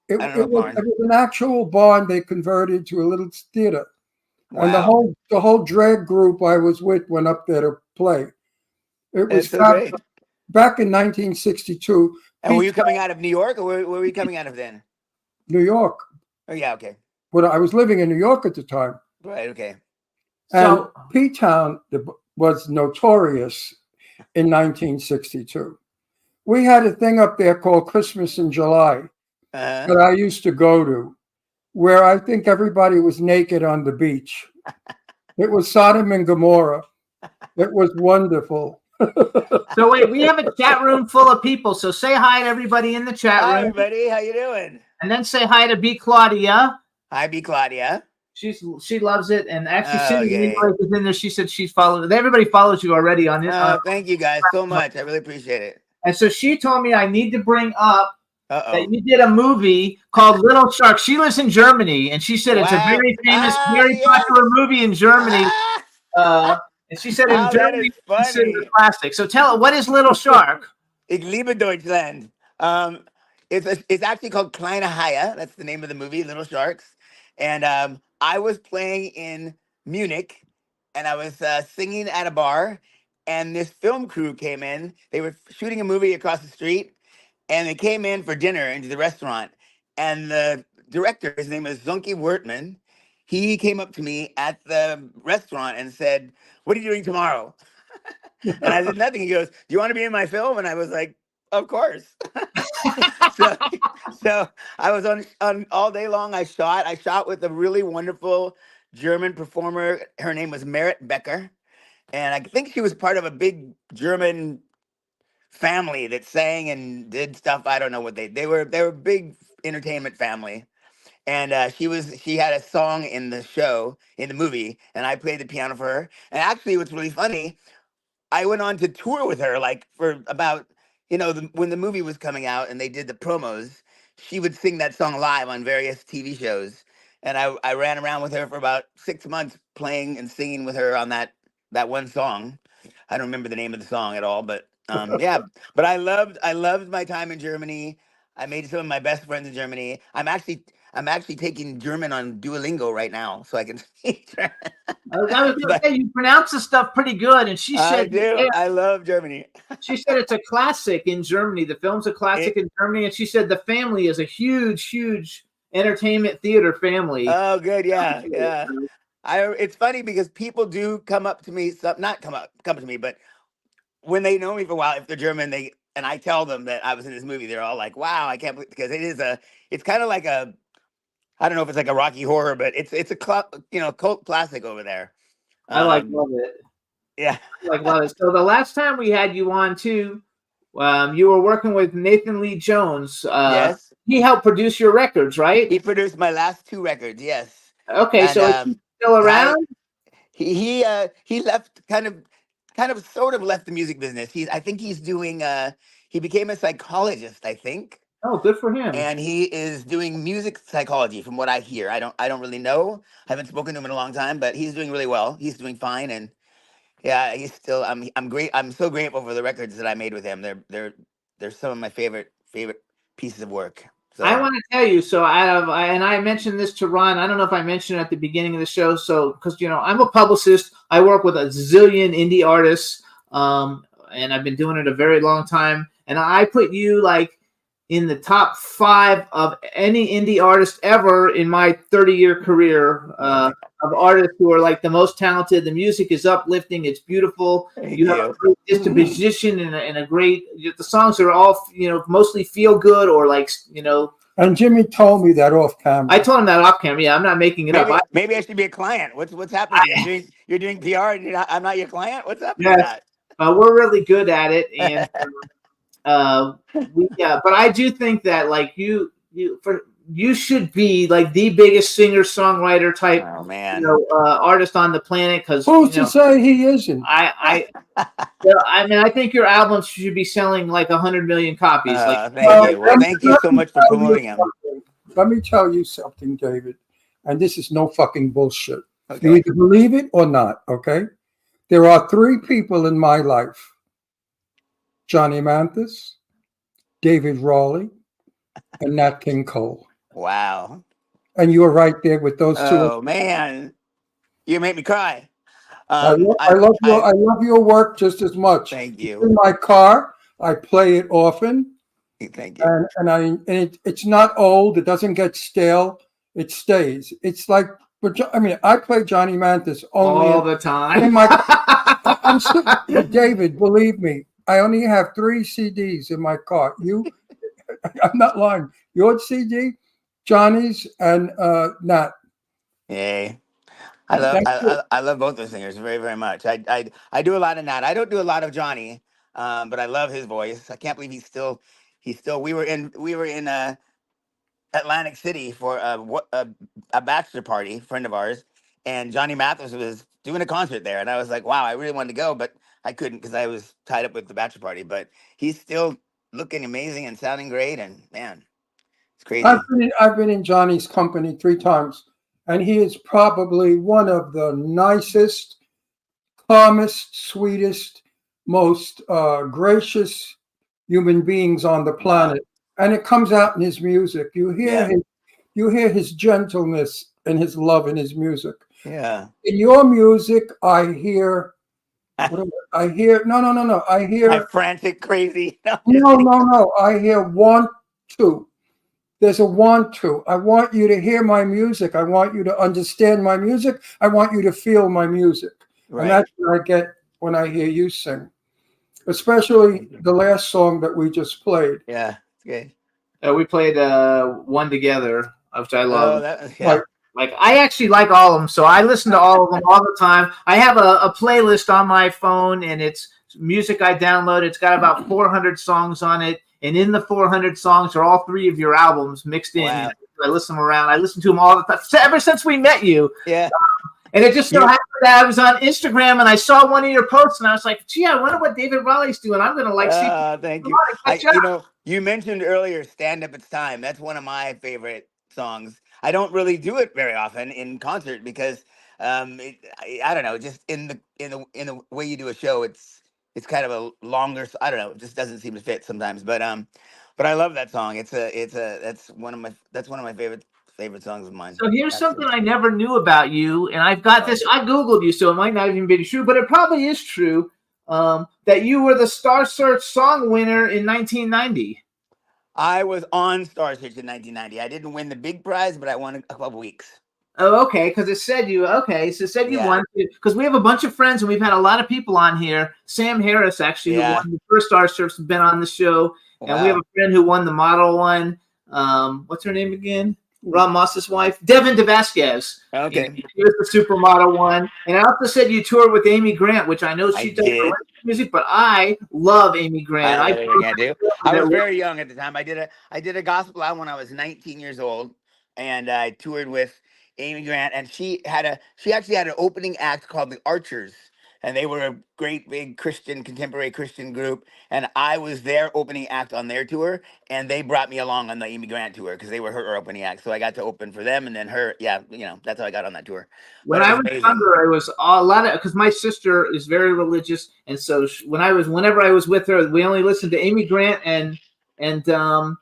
It was an actual barn they converted to a little theater. Wow. And the whole drag group I was with went up there to play. It was so great. Back in 1962. And were you coming out of New York, or where were you coming out of then? New York. Oh yeah, okay. But I was living in New York at the time. Right, okay. And P-Town was notorious in 1962. We had a thing up there called Christmas in July that I used to go to, where I think everybody was naked on the beach. It was Sodom and Gomorrah. It was wonderful. So wait, we have a chat room full of people. So say hi to everybody in the chat room. Hi, everybody. How you doing? And then say hi to B. Claudia. Hi, B. Claudia. She loves it, and actually, Cindy is in there. She said she's followed. Everybody follows you already on it. Thank you guys so much. I really appreciate it. And so she told me I need to bring up that you did a movie called Little Shark. She lives in Germany, and she said it's a very famous, very popular movie in Germany. And she said in Germany, it's considered a classic. So tell her, what is Little Shark? Ich liebe Deutschland. It's actually called Kleine Haie. That's the name of the movie, Little Sharks. And I was playing in Munich, and I was singing at a bar, and this film crew came in. They were shooting a movie across the street, and they came in for dinner into the restaurant. And the director, his name is Zunke Wertmann, he came up to me at the restaurant and said, "What are you doing tomorrow?" And I said, "Nothing." He goes, "Do you want to be in my film?" And I was like, "Of course." so I was on all day long. I shot with a really wonderful German performer. Her name was Merit Becker. And I think she was part of a big German family that sang and did stuff. I don't know what they were a big entertainment family. And she had a song in the movie, and I played the piano for her. And actually, what's really funny, I went on to tour with her for about, when the movie was coming out and they did the promos, she would sing that song live on various TV shows. And I ran around with her for about 6 months playing and singing with her on that one song. I don't remember the name of the song at all, but yeah. But I loved my time in Germany. I made some of my best friends in Germany. I'm actually taking German on Duolingo right now, so I can speak German. I was gonna say, you pronounce the stuff pretty good, and she said, I do. Yeah, I love Germany. She said it's a classic in Germany. The film's a classic in Germany, and she said the family is a huge, huge entertainment theater family. Oh, good, yeah, yeah. It's funny because people do come up to me, not come to me, but when they know me for a while, if they're German, and I tell them that I was in this movie, they're all like, "Wow, I can't believe," because it's kind of like I don't know if it's like a Rocky Horror, but it's a cult classic over there. I love it. Yeah, love it. So the last time we had you on too, you were working with Nathan Lee Jones. Yes, he helped produce your records, right? He produced my last 2 records. Yes. Okay, and, so is he still around? He left kind of sort of left the music business. I think he's doing. He became a psychologist, I think. Oh, good for him. And he is doing music psychology, from what I hear. I don't really know. I haven't spoken to him in a long time, but he's doing really well. He's doing fine, and yeah, he's still. I'm great. I'm so grateful for the records that I made with him. They're some of my favorite pieces of work. So. I want to tell you. So and I mentioned this to Ron. I don't know if I mentioned it at the beginning of the show. So because I'm a publicist, I work with a zillion indie artists, and I've been doing it a very long time. And I put you in the top 5 of any indie artist ever in my 30-year career. of artists who are like the most talented. The music is uplifting. It's beautiful. You have a great disposition and a great. The songs are all mostly feel good or like And Jimmy told me that off camera. I told him that off camera. Yeah, I'm not making it up. Maybe I should be a client. What's happening? You're doing PR and I'm not your client. What's up with that? We're really good at it, and but I do think that like you should be like the biggest singer songwriter type artist on the planet. Because who's to say he isn't? I mean, I think your album should be selling like 100 million copies. Thank you so much for promoting him. Let me tell you something, David, and this is no fucking bullshit. Okay. You either believe it or not. Okay, there are 3 people in my life: Johnny Mathis, David Raleigh, and Nat King Cole. Wow. And you were right there with those 2. Oh man, you make me cry. I love your work just as much. Thank you. In my car, I play it often. Thank you. And it's not old. It doesn't get stale. It stays. It's like, I play Johnny Mathis all the time. In my, David, believe me, I only have 3 CDs in my car. I'm not lying. Your CD, Johnny's, and Nat. Yay. I love both those singers very, very much. I do a lot of Nat. I don't do a lot of Johnny, but I love his voice. I can't believe he's still. We were in Atlantic City for a bachelor party, friend of ours, and Johnny Mathis was doing a concert there, and I was like, wow, I really wanted to go, but I couldn't because I was tied up with the bachelor party. But he's still looking amazing and sounding great, and man, it's crazy. I've been in Johnny's company 3 times, and he is probably one of the nicest, calmest, sweetest, most gracious human beings on the planet. And it comes out in his music. You hear his gentleness and his love in his music. Yeah. In your music, I hear. I hear no. I hear my frantic, crazy. No. I hear want to. There's a want to. I want you to hear my music. I want you to understand my music. I want you to feel my music. Right. And that's what I get when I hear you sing. Especially the last song that we just played. Yeah, it's good. We played One Together, which I love. Yeah. Like I actually like all of them, so I listen to all of them all the time. I have a playlist on my phone, and it's music I download. It's got about 400 songs on it, and in the 400 songs are all 3 of your albums mixed in. Wow. I listen them around. I listen to them all the time ever since we met you. Yeah. And it just so happened that I was on Instagram and I saw one of your posts, and I was like, "Gee, I wonder what David Raleigh's doing. I'm gonna like see." Thank you. You mentioned earlier "Stand Up It's Time." That's one of my favorite songs. I don't really do it very often in concert because I don't know, just in the way you do a show, it's kind of a longer. I don't know, it just doesn't seem to fit sometimes. But I love that song. That's one of my favorite songs of mine. So here's something I never knew about you, and I've got this. I Googled you, so it might not even be true, but it probably is true that you were the Star Search song winner in 1990. I was on Star Search in 1990. I didn't win the big prize, but I won a couple weeks. Oh, okay, because it said you. Okay, so it said you won. Because we have a bunch of friends, and we've had a lot of people on here. Sam Harris, actually, who won the first Star Search, has been on the show. Wow. And we have a friend who won the model one. What's her name again? Ron Moss's wife, Devin DeVasquez. Okay. She was the supermodel one. And I also said you toured with Amy Grant, which I know she does music, but I love Amy Grant. I do. I was very young at the time. I did a gospel album when I was 19 years old, and I toured with Amy Grant, and she actually had an opening act called the Archers. And they were a great big contemporary Christian group. And I was their opening act on their tour. And they brought me along on the Amy Grant tour because they were her opening act. So I got to open for them and then her. Yeah, that's how I got on that tour. When I was younger, it was a lot of, because my sister is very religious. And so whenever I was with her, we only listened to Amy Grant and oh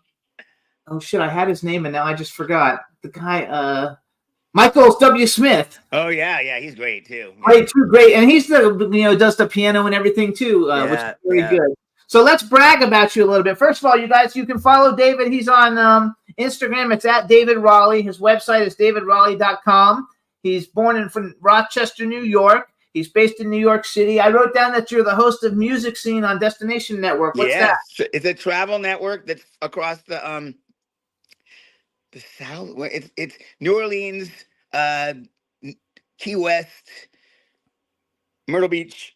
shit, I had his name and now I just forgot. The guy, Michael W. Smith. Oh yeah, he's great too. Great, and he's does the piano and everything too, which is very good. So let's brag about you a little bit. First of all, you guys, you can follow David. He's on Instagram. It's at David Raleigh. His website is davidraleigh.com. He's born in from Rochester, New York. He's based in New York City. I wrote down that you're the host of Music Scene on Destination Network. What's that? It's a travel network that's across the South. It's New Orleans, Key West, Myrtle Beach,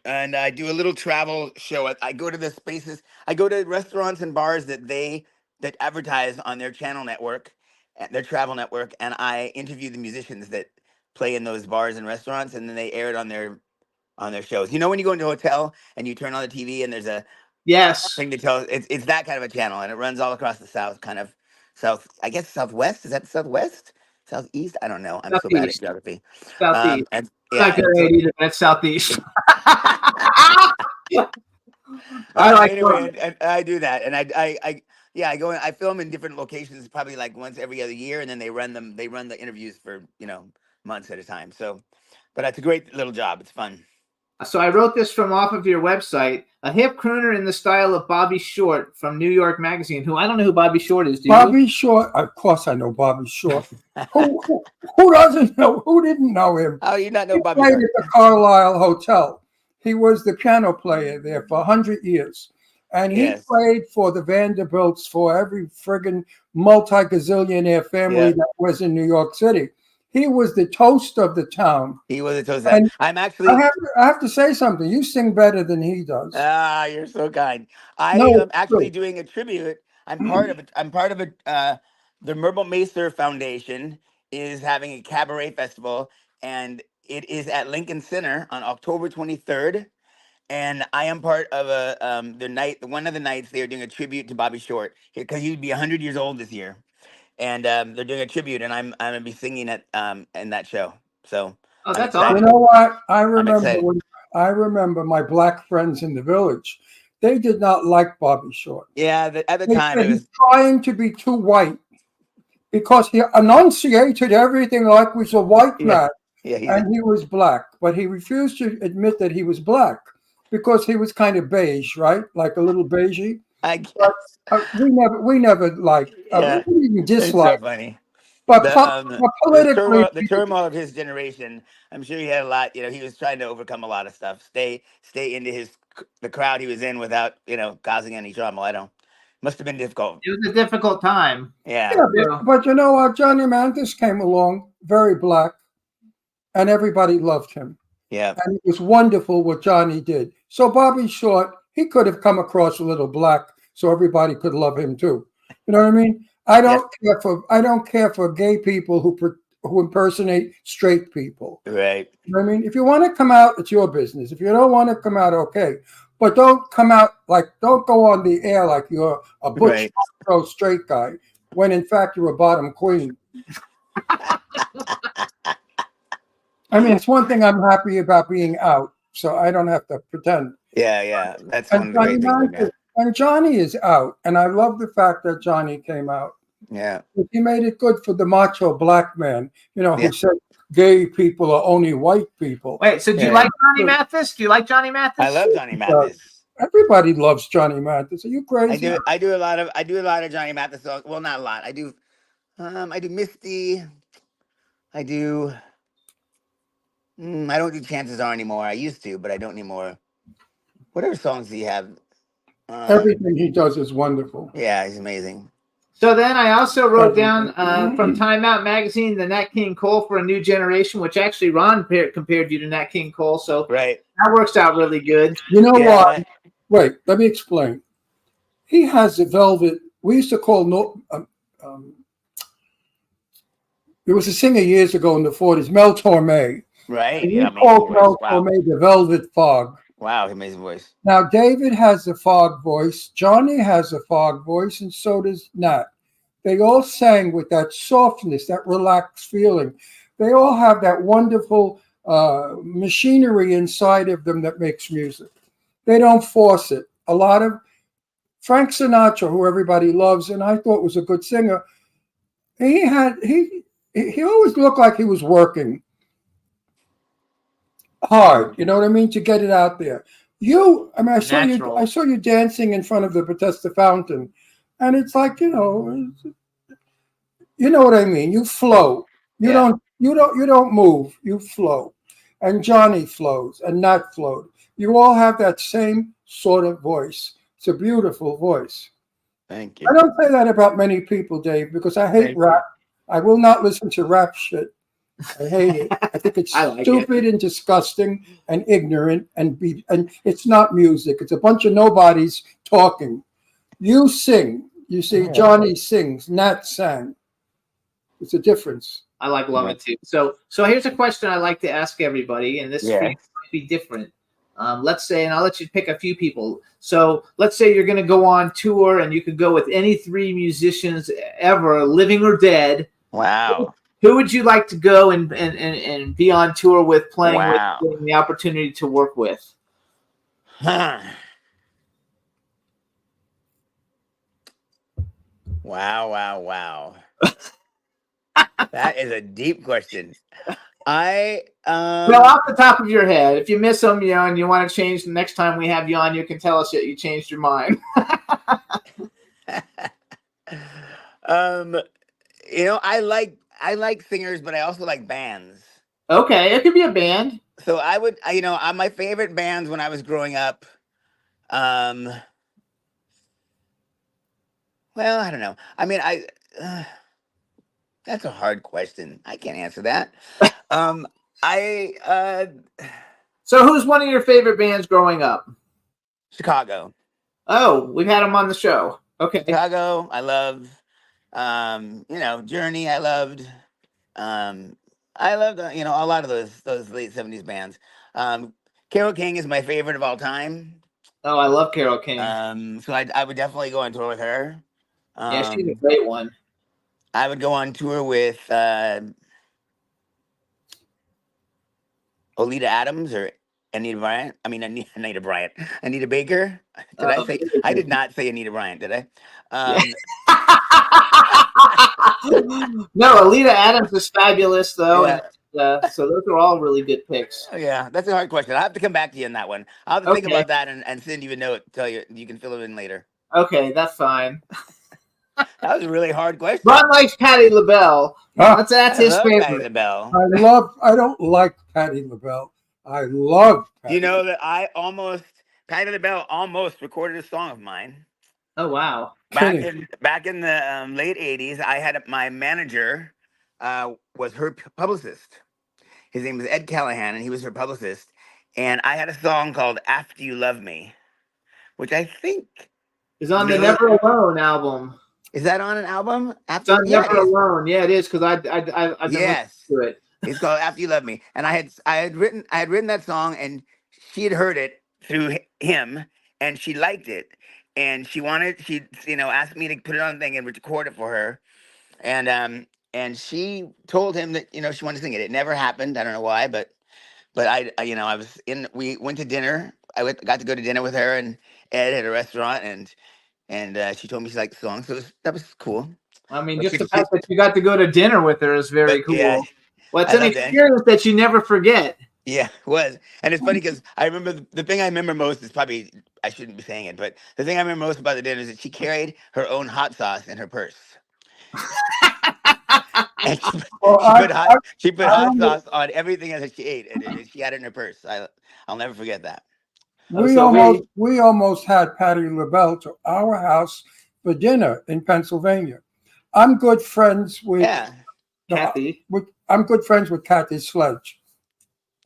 and I do a little travel show. I go to the spaces. I go to restaurants and bars that advertise on their channel network, their travel network, and I interview the musicians that play in those bars and restaurants, and then they air it on their shows. You know, when you go into a hotel and you turn on the TV and there's a thing to tell, it's that kind of a channel, and it runs all across the South, kind of South, I guess Southwest. Is that Southwest? Southeast? I don't know. I'm so bad at geography. Southeast. And, Not good either. That's Southeast. I like anyway, and I do that, and I go in, I film in different locations, probably like once every other year, and then they run the interviews for months at a time. So, but it's a great little job. It's fun. So I wrote this from off of your website. A hip crooner in the style of Bobby Short from New York Magazine. Who I don't know who Bobby Short is. Do you? Bobby Short, of course I know Bobby Short. who doesn't know? Who didn't know him? Oh, you not know Bobby Short? He Short? played at the Carlisle Hotel. He was the piano player there for 100 years. And he played for the Vanderbilts, for every friggin' multi-gazillionaire family that was in New York City. He was the toast of the town. He was the toast. I'm actually. I have to say something. You sing better than he does. Ah, you're so kind. I am actually doing a tribute. I'm part of it. The Myrtle Macer Foundation is having a cabaret festival, and it is at Lincoln Center on October 23rd. And I am part of one of the nights they are doing a tribute to Bobby Short because he'd be 100 years old this year. And they're doing a tribute, and I'm gonna be singing in that show. So that's awesome. You know what? I remember my black friends in the village. They did not like Bobby Short. Yeah, at the time it was trying to be too white because he enunciated everything like he was a white man, and he was black, but he refused to admit that he was black because he was kind of beige, right? Like a little beigey. I guess. We never liked. We didn't even dislike. It's so funny. But politically, the turmoil of his generation, I'm sure he had a lot. He was trying to overcome a lot of stuff. Stay into the crowd he was in without causing any trouble. I don't. Must have been difficult. It was a difficult time. Yeah. But you know what? Johnny Mathis came along, very black, and everybody loved him. Yeah. And it was wonderful what Johnny did. So Bobby Short, he could have come across a little black, so everybody could love him too. You know what I mean? I don't care for gay people who impersonate straight people. Right. You know what I mean? If you want to come out, it's your business. If you don't want to come out, okay. But don't come out don't go on the air like you're a butch straight guy, when in fact you're a bottom queen. I mean, it's one thing I'm happy about being out, so I don't have to pretend. Yeah. That's one of the great things. And Johnny is out, and I love the fact that Johnny came out. Yeah. He made it good for the macho black man, who said gay people are only white people. Wait, so do you like Johnny Mathis? Do you like Johnny Mathis? I love Johnny Mathis. Everybody loves Johnny Mathis. Are you crazy? I do a lot of Johnny Mathis songs. Well, not a lot. I do Misty. I do. I don't do Chances Are anymore. I used to, but I don't anymore. What other songs do you have? Everything he does is wonderful. Yeah, he's amazing. So then I also wrote down from Time Out Magazine, the Nat King Cole for a New Generation, which actually Ron compared you to Nat King Cole. So that works out really good. You know what? Wait, let me explain. He has the velvet. We used to call there was a singer years ago in the 40s, Mel Torme. Right. And he called Mel Torme the Velvet Fog. Wow, amazing voice. Now, David has a fog voice, Johnny has a fog voice, and so does Nat. They all sang with that softness, that relaxed feeling. They all have that wonderful machinery inside of them that makes music. They don't force it. A lot of Frank Sinatra, who everybody loves, and I thought was a good singer, he always looked like he was working hard, you know what I mean, to get it out there. I saw you dancing in front of the Bethesda Fountain, and it's like, you know what I mean. You flow. You don't You don't move. You flow. And Johnny flows, and Nat flowed. You all have that same sort of voice. It's a beautiful voice. Thank you. I don't say that about many people, Dave, because I hate rap. I will not listen to rap shit. I hate it. I think it's stupid and disgusting and ignorant and it's not music. It's a bunch of nobodies talking. You sing. You see, Johnny sings. Nat sang. It's a difference. I love it too. So here's a question I like to ask everybody, and this might be different. Let's say, and I'll let you pick a few people. So let's say you're going to go on tour, and you could go with any 3 musicians ever, living or dead. Wow. Who would you like to go and be on tour with, playing with, getting the opportunity to work with? Huh. Wow. That is a deep question. Well, off the top of your head, if you miss them, and you want to change the next time we have you on, you can tell us that you changed your mind. I like singers, but I also like bands. Okay, it could be a band. So I would, my favorite bands when I was growing up. Well, I don't know. I mean, that's a hard question. I can't answer that. So who's one of your favorite bands growing up? Chicago. Oh, we've had them on the show. Okay. Chicago, I love. Journey, I loved. A lot of those late 70s bands. Carole King is my favorite of all time. Oh, I love Carole King. So I would definitely go on tour with her. Yeah, she's a great one. I would go on tour with Oleta Adams or Anita Bryant. I mean, Anita Bryant. Anita Baker. Did I say? I did not say Anita Bryant, did I? No, Oleta Adams is fabulous, though. Yeah. And, so those are all really good picks. Oh, yeah, that's a hard question. I'll have to come back to you on that one. I'll have to think about that and send you a note. Tell you can fill it in later. Okay, that's fine. That was a really hard question. Ron likes Patti LaBelle. That's his favorite. Patti LaBelle. I don't like Patti LaBelle. I love Patti. You know that Patti LaBelle almost recorded a song of mine. Oh, wow. Back in the late 80s, I had my manager was her publicist. His name was Ed Callahan, and he was her publicist. And I had a song called After You Love Me, which I think is on the Never Alone album. Is that on an album? It's on Never Alone. Yeah, it is, because I've listened to it. It's called After You Love Me. And I had written that song, and she had heard it through him, and she liked it. And she asked me to put it on the thing and record it for her. And she told him that, she wanted to sing it. It never happened. I don't know why, but we went to dinner. Got to go to dinner with her and Ed at a restaurant, and she told me she liked the song. So that was cool. I mean, just the fact that you got to go to dinner with her is very cool. Yeah, well, it's an experience that you never forget. Yeah, it was. And it's funny because I remember the thing I remember most is probably, I shouldn't be saying it, but the thing I remember most about the dinner is that she carried her own hot sauce in her purse. And she put hot sauce on everything that she ate, and she had it in her purse. I'll never forget that. We almost had Patti LaBelle to our house for dinner in Pennsylvania. I'm good friends with Kathy. I'm good friends with Kathy Sledge.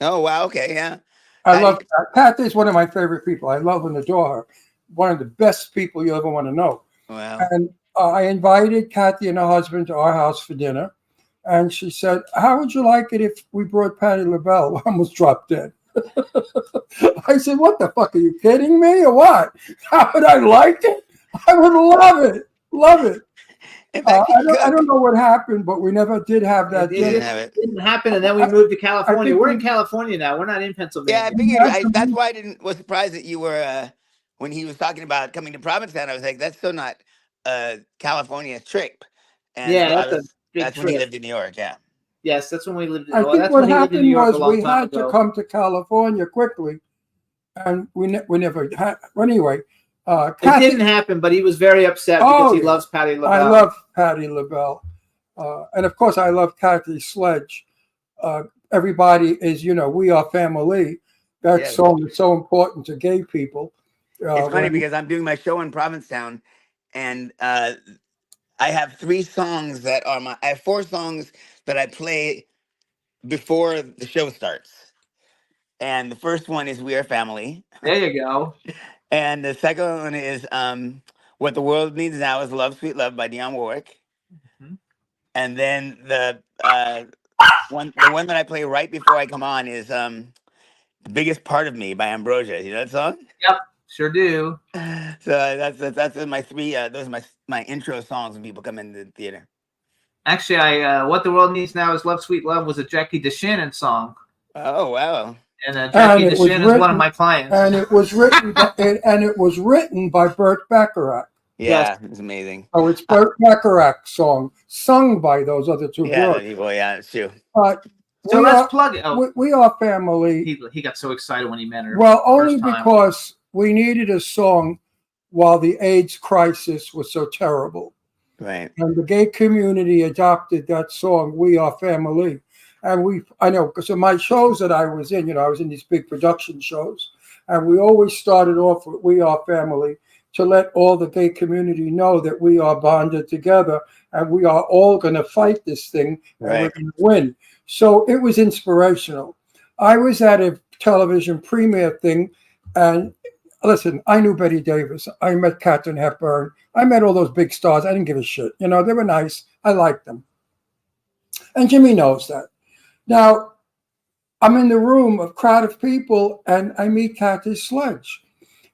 Oh, wow. Okay. Yeah. I love Kathy is one of my favorite people. I love and adore her. One of the best people you ever want to know. Wow. And I invited Kathy and her husband to our house for dinner. And she said, "How would you like it if we brought Patti LaBelle?" I almost dropped dead. I said, "What the fuck? Are you kidding me or what? How would I like it? I would love it. Love it." I don't know what happened, but we never did have that. It didn't happen, and then we moved to California. We're in California now. We're not in Pennsylvania. Yeah, I figured. That's why I was surprised that you were when he was talking about coming to Provincetown. I was like, "That's still not a California trip." And that's when he lived in New York. Yeah. Yes, that's when we lived. I think what happened was we had to come to California quickly, and we never had. Anyway. It didn't happen, but he was very upset because he loves Patti LaBelle. I love Patti LaBelle. And of course, I love Kathy Sledge. everybody is, we are family. That song is so important to gay people. It's funny because I'm doing my show in Provincetown, and I have 3 songs that are I have 4 songs that I play before the show starts. And the first one is "We Are Family." There you go. And the second one is "What the World Needs Now Is Love, Sweet Love" by Dionne Warwick. Mm-hmm. And then the one that I play right before I come on is "The Biggest Part of Me" by Ambrosia. You know that song? Yep, sure do. So that's my 3. Those are my intro songs when people come into the theater. Actually, "What the World Needs Now Is Love, Sweet Love" was a Jackie DeShannon song. Oh wow! And Jackie DeShannon is one of my clients. And it was written. It was written by Burt Bacharach. Yeah, it's amazing. Oh, it's Burt Bacharach's song, sung by those other 2 girls. Yeah, it's true. But so let's plug it. Oh, we are family. He got so excited when he met her. Well, only because we needed a song while the AIDS crisis was so terrible. Right. And the gay community adopted that song, "We Are Family." And I know, because of my shows that I was in, I was in these big production shows, and we always started off with "We Are Family" to let all the gay community know that we are bonded together and we are all going to fight this thing and we're going to win. So it was inspirational. I was at a television premiere thing, and listen, I knew Betty Davis. I met Katharine Hepburn. I met all those big stars. I didn't give a shit. They were nice. I liked them. And Jimmy knows that. Now, I'm in the room, a crowd of people, and I meet Kathy Sledge.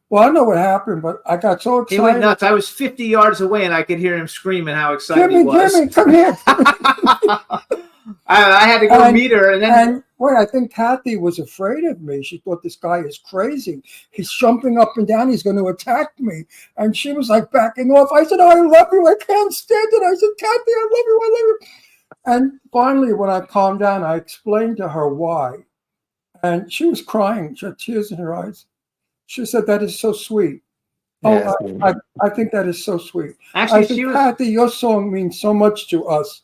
Well, I don't know what happened, but I got so excited. He went nuts. I was 50 yards away, and I could hear him screaming how excited he was. Jimmy, come here. I had to go meet her. And wait, I think Kathy was afraid of me. She thought this guy is crazy. He's jumping up and down. He's going to attack me. And she was like backing off. I said, "Oh, I love you. I can't stand it." I said, "Kathy, I love you. I love you." And finally, when I calmed down, I explained to her why. And she was crying. She had tears in her eyes. She said, "That is so sweet." Yes, I think that is so sweet. Actually, Kathy, your song means so much to us.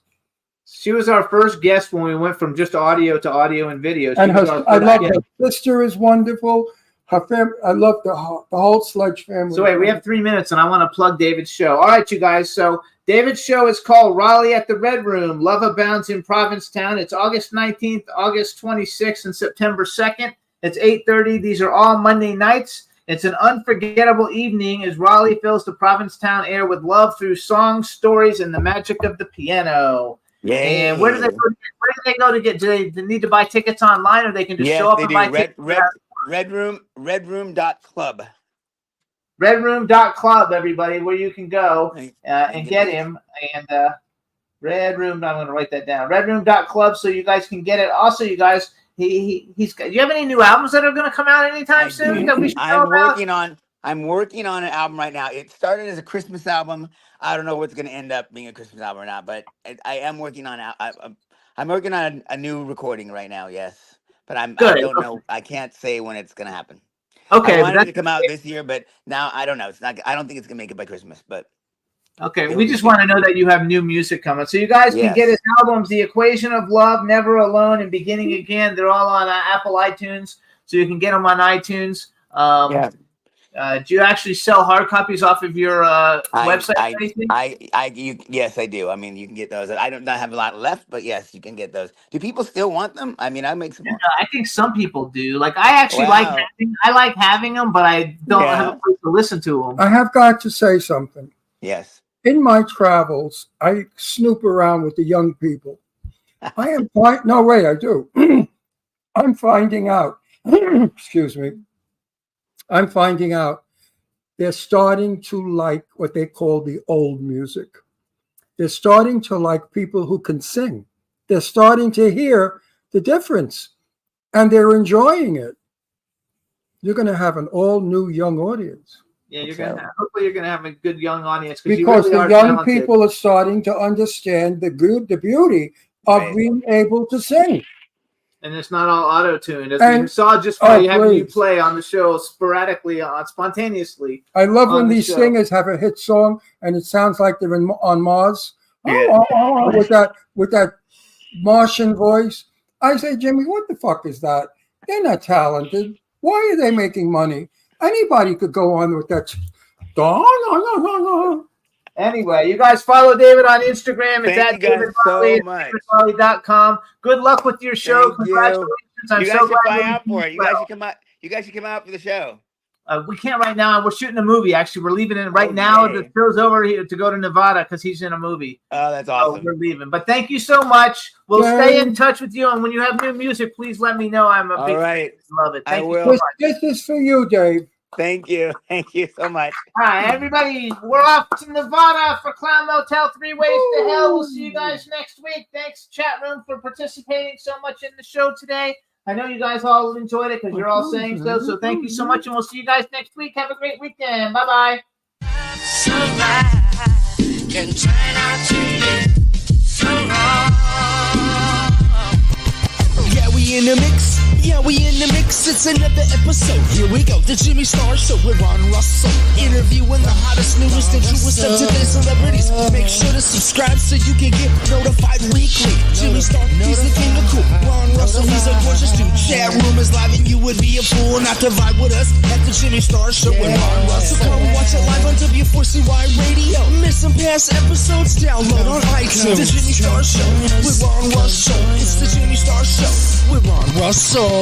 She was our first guest when we went from just audio to audio and video. And I love her sister is wonderful. Her family, I love the whole Sledge family. So wait, we have 3 minutes, and I want to plug David's show. All right, you guys. So David's show is called Raleigh at the Red Room. Love Abounds in Provincetown. It's August 19th, August 26th, and September 2nd. It's 8:30. These are all Monday nights. It's an unforgettable evening as Raleigh fills the Provincetown air with love through songs, stories, and the magic of the piano. Yay. And where do they go to get? Do they need to buy tickets online, or they can just show up and buy tickets? Redroom.club. Redroom.club, everybody, where you can go and get him. And Red Room, I'm going to write that down. Redroom.club, so you guys can get it. Also, you guys, he's got. Do you have any new albums that are going to come out anytime soon that we should know about? I'm working on an album right now. It started as a Christmas album. I don't know what's going to end up being a Christmas album or not, but I am working on. I'm working on a new recording right now. Yes, but I don't know. I can't say when it's going to happen. Okay, I wanted it to come out this year, but now I don't know. It's not. I don't think it's going to make it by Christmas, but. Okay, we just want to know that you have new music coming. So you guys can get his albums, The Equation of Love, Never Alone, and Beginning Again. They're all on Apple iTunes, so you can get them on iTunes. Do you actually sell hard copies off of your website? Yes, I do. I mean, you can get those. I don't have a lot left, but yes, you can get those. Do people still want them? I mean, I make some more. I think some people do. Like, I actually like having them, but I don't have a place to listen to them. I have got to say something. Yes. In my travels, I snoop around with the young people. I do. I'm finding out. Excuse me. I'm finding out they're starting to like what they call the old music. They're starting to like people who can sing. They're starting to hear the difference, and they're enjoying it. You're going to have an all-new young audience. Yeah, hopefully you're going to have a good young audience. Because the young people are starting to understand the beauty of being able to sing. And it's not all auto-tuned. As you saw just by having you play on the show sporadically, spontaneously. I love when these singers have a hit song and it sounds like they're on Mars. With that Martian voice. I say, Jimmy, what the fuck is that? They're not talented. Why are they making money? Anybody could go on with that. Anyway, you guys follow David on Instagram. It's Thank at you guys David so Marley, much. DavidMarley.com. Good luck with your show. Thank you. Congratulations. I'm You guys so should glad fly you're out for it. doing You guys well. should come out. You guys should come out for the show. We can't right now. We're shooting a movie. Actually, we're leaving it right now. The show's over here to go to Nevada because he's in a movie. Oh, that's awesome. So we're leaving. But thank you so much. We'll stay in touch with you. And when you have new music, please let me know. I'm a big fan. Love it. Thank you so much. This is for you, Dave. Thank you. Thank you so much. All right, everybody. We're off to Nevada for Clown Motel 3 Ways to Hell. We'll see you guys next week. Thanks, chat room, for participating so mumuch in the show today. I know you guys all enjoyed it because you're all saying so. So thank you so much, and we'll see you guys next week. Have a great weekend. Bye-bye. Can try not to be so wrong. Yeah, we in the mix. Yeah, we in the mix. It's another episode. Here we go. The Jimmy Star Show with Ron Russell. Interviewing the hottest, newest, and truest of today's celebrities. Make sure to subscribe so you can get notified weekly. Jimmy Star, he's the king of cool. Ron Russell, he's a gorgeous dude. Chat room is live and you would be a fool not to vibe with us at the Jimmy Star Show with Ron Russell. So come watch it live on W4CY Radio. Miss some past episodes? Download on iTunes. The Jimmy Star Show with Ron Russell. It's the Jimmy Star Show with Ron Russell.